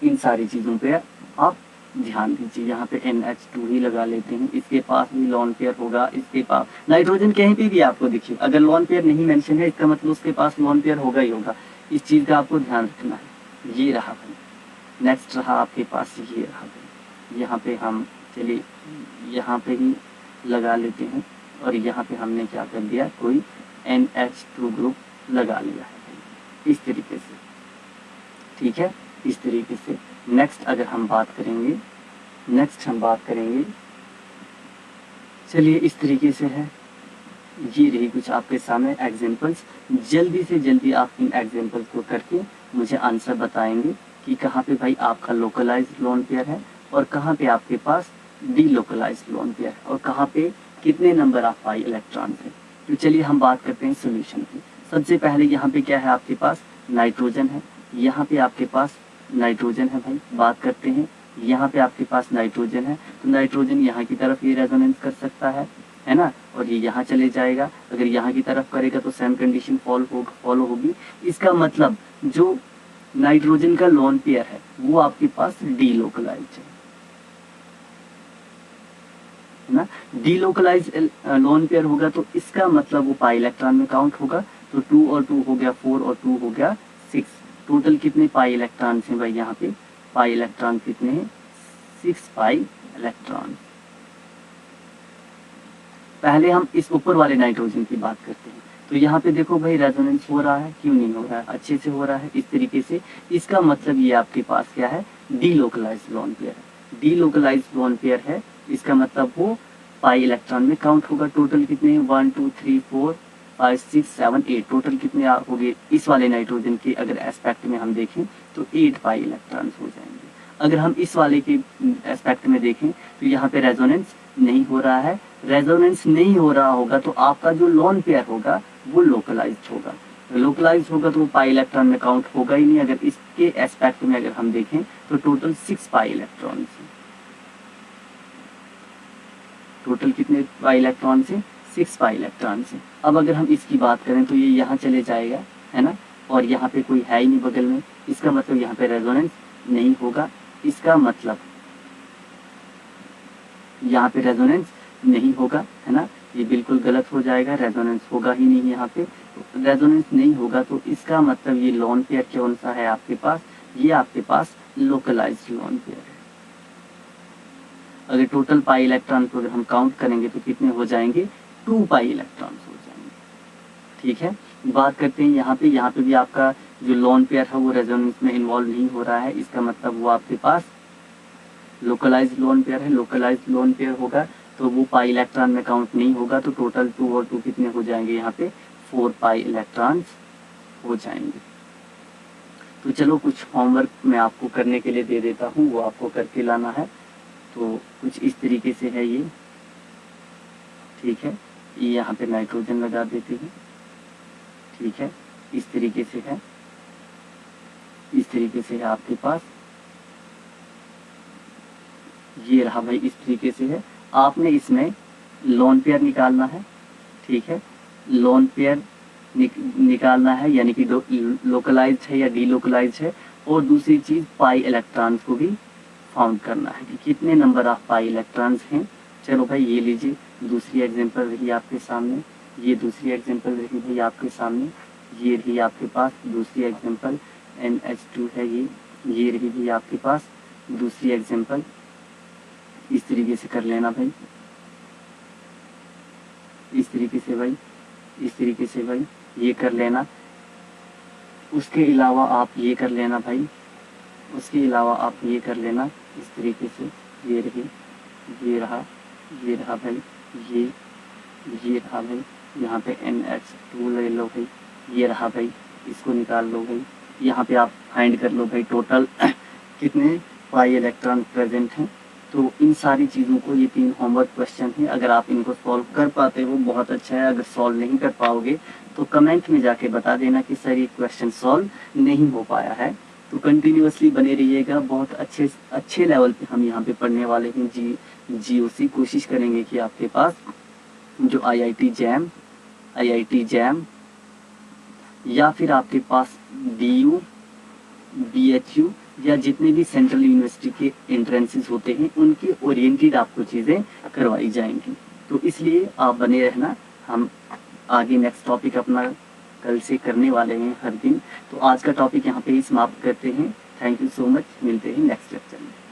इन सारी चीज़ों पे आप ध्यान दीजिए। यहाँ पे NH2 ही लगा लेते हैं, इसके पास भी लोन पेयर होगा, इसके पास नाइट्रोजन कहीं पे भी आपको दिखे, अगर लोन पेयर नहीं मेंशन है इसका मतलब उसके पास लोन पेयर होगा ही होगा। इस चीज़ का आपको ध्यान रखना है। ये रहा भाई, नेक्स्ट रहा आपके पास, ये रहा भाई। यहाँ पे हम चलिए यहाँ पे ही लगा लेते हैं, और यहाँ पे हमने क्या कर दिया, कोई NH2 ग्रुप लगा लिया है भाई, इस तरीके से। ठीक है, इस तरीके से। नेक्स्ट अगर हम बात करेंगे, चलिए इस तरीके से है। ये रही कुछ आपके सामने एग्जांपल्स। जल्दी से जल्दी आप इन एग्जांपल्स को करके मुझे आंसर बताएंगे कि कहाँ पे भाई आपका लोकलाइज्ड लोन पेयर है और कहाँ पे आपके पास डीलोकलाइज्ड लोन पेयर है, और कहाँ पे कितने नंबर ऑफ पाई इलेक्ट्रॉन्स है। तो चलिए हम बात करते हैं सॉल्यूशन की। सबसे पहले यहाँ पे क्या है, आपके पास नाइट्रोजन है, यहाँ पे आपके पास नाइट्रोजन है भाई। बात करते हैं, यहाँ पे आपके पास नाइट्रोजन है, तो नाइट्रोजन यहाँ की तरफ ये रेजोनेंस कर सकता है ना, और ये यहाँ चले जाएगा। अगर यहाँ की तरफ करेगा तो सेम कंडीशन फॉलो होगी। इसका मतलब जो नाइट्रोजन का लोन पेयर है वो आपके पास डीलोकलाइज्ड है ना। डीलोकलाइज्ड लोन पेयर होगा तो इसका मतलब वो पाई इलेक्ट्रॉन में काउंट होगा। तो 2 और 2 हो गया 4 और 2 हो गया 6। टोटल कितने पाई इलेक्ट्रॉन हैं भाई, यहाँ पे पाई इलेक्ट्रॉन कितने हैं, 6 पाई इलेक्ट्रॉन। पहले हम इस ऊपर वाले नाइट्रोजन की बात करते हैं। तो यहाँ पे देखो भाई रेजोनेंस हो रहा है, क्यों नहीं हो रहा है, अच्छे से हो रहा है इस तरीके से। इसका मतलब ये आपके पास क्या है, डीलोकलाइज्ड लोन पेयर है। डीलोकलाइज्ड लोन पेयर है, इसका मतलब वो पाई इलेक्ट्रॉन में काउंट होगा। टोटल कितने हैं, 1 2 3 4 5 6 7 8। टोटल कितने हो गए इस वाले नाइट्रोजन के अगर एस्पेक्ट में हम देखें तो 8 पाई इलेक्ट्रॉन्स हो जाएंगे। अगर हम इस वाले के एस्पेक्ट में देखें तो यहाँ पे रेजोनेंस नहीं हो रहा है। रेजोनेंस नहीं हो रहा होगा तो आपका जो लोन पेयर होगा वो लोकलाइज्ड होगा। लोकलाइज्ड होगा तो वो पाई इलेक्ट्रॉन में काउंट होगा ही नहीं। अगर इसके एस्पेक्ट में अगर हम देखें तो टोटल 6 पाई इलेक्ट्रॉन है। टोटल कितने पाई इलेक्ट्रॉन से, 6 पाई इलेक्ट्रॉन से। अब अगर हम इसकी बात करें तो ये यहाँ चले जाएगा, है ना, और यहाँ पे कोई है ही नहीं बगल में। इसका मतलब यहाँ पे रेजोनेंस नहीं होगा। इसका मतलब यहाँ पे रेजोनेंस नहीं होगा, है ना, ये बिल्कुल गलत हो जाएगा, रेजोनेंस होगा ही नहीं यहाँ पे। रेजोनेंस नहीं होगा तो इसका मतलब ये लोन पेयर कौन सा है आपके पास, ये आपके पास लोकलाइज्ड लोन पेयर है। अगर टोटल पाई इलेक्ट्रॉन को अगर हम काउंट करेंगे तो कितने हो जाएंगे, 2 पाई इलेक्ट्रॉन्स हो जाएंगे। ठीक है, बात करते हैं यहाँ पे भी आपका जो लोन पेयर है वो रेजोनेंस में इन्वॉल्व नहीं हो रहा है, इसका मतलब वो आपके पास लोकलाइज्ड लोन पेयर है। लोकलाइज्ड लोन पेयर होगा तो वो पाई इलेक्ट्रॉन में काउंट नहीं होगा, तो टोटल 2 और 2 कितने हो जाएंगे, यहाँ पे 4 पाई इलेक्ट्रॉन्स हो जाएंगे। तो चलो कुछ होमवर्क मैं आपको करने के लिए दे देता हूँ, वो आपको करके लाना है। तो कुछ इस तरीके से है ये, ठीक है, ये यहाँ पे नाइट्रोजन लगा देते हैं, ठीक है, इस तरीके से है, इस तरीके से है आपके पास, ये रहा भाई, इस तरीके से है। आपने इसमें लोन पेयर निकालना है, ठीक है, लोन पेयर निकालना है, यानी कि लोकलाइज्ड है या डीलोकलाइज्ड है, और दूसरी चीज पाई इलेक्ट्रॉन्स को भी फाउंड करना है कि कितने नंबर ऑफ पाई इलेक्ट्रॉन्स हैं। चलो भाई ये लीजिए, दूसरी एग्जांपल रही आपके सामने, ये दूसरी एग्जांपल रही भाई आपके सामने, ये रही आपके पास दूसरी एग्जांपल, NH2 है ये रही भाई आपके पास दूसरी एग्जांपल। इस तरीके से कर लेना भाई, इस तरीके से भाई, इस तरीके से भाई ये कर लेना। उसके अलावा आप ये कर लेना भाई, उसके अलावा आप ये कर लेना इस तरीके से, ये रही, ये रहा भाई, ये रहा भाई, यहाँ पे NH2 ले लो भाई, ये रहा भाई, इसको निकाल लो भाई। यहाँ पे आप फाइंड कर लो भाई टोटल कितने पाई इलेक्ट्रॉन प्रेजेंट हैं। तो इन सारी चीज़ों को, ये 3 होमवर्क क्वेश्चन हैं, अगर आप इनको सॉल्व कर पाते हो बहुत अच्छा है, अगर सॉल्व नहीं कर पाओगे तो कमेंट में जाके बता देना कि सर ये क्वेश्चन सॉल्व नहीं हो पाया है। तो कंटिन्यूअसली बने रहिएगा, बहुत अच्छे लेवल पे हम यहाँ पे पढ़ने वाले हैं। GOC कोशिश करेंगे कि आपके पास जो IIT जैम या फिर आपके पास DU BHU या जितने भी सेंट्रल यूनिवर्सिटी के एंट्रेंसेस होते हैं उनके ओरिएंटेड आपको चीज़ें करवाई जाएंगी। तो इसलिए आप बने रहना, हम आगे नेक्स्ट टॉपिक अपना कल से करने वाले हैं हर दिन। तो आज का टॉपिक यहाँ पे ही समाप्त करते हैं। थैंक यू सो मच, मिलते हैं नेक्स्ट लेक्चर में।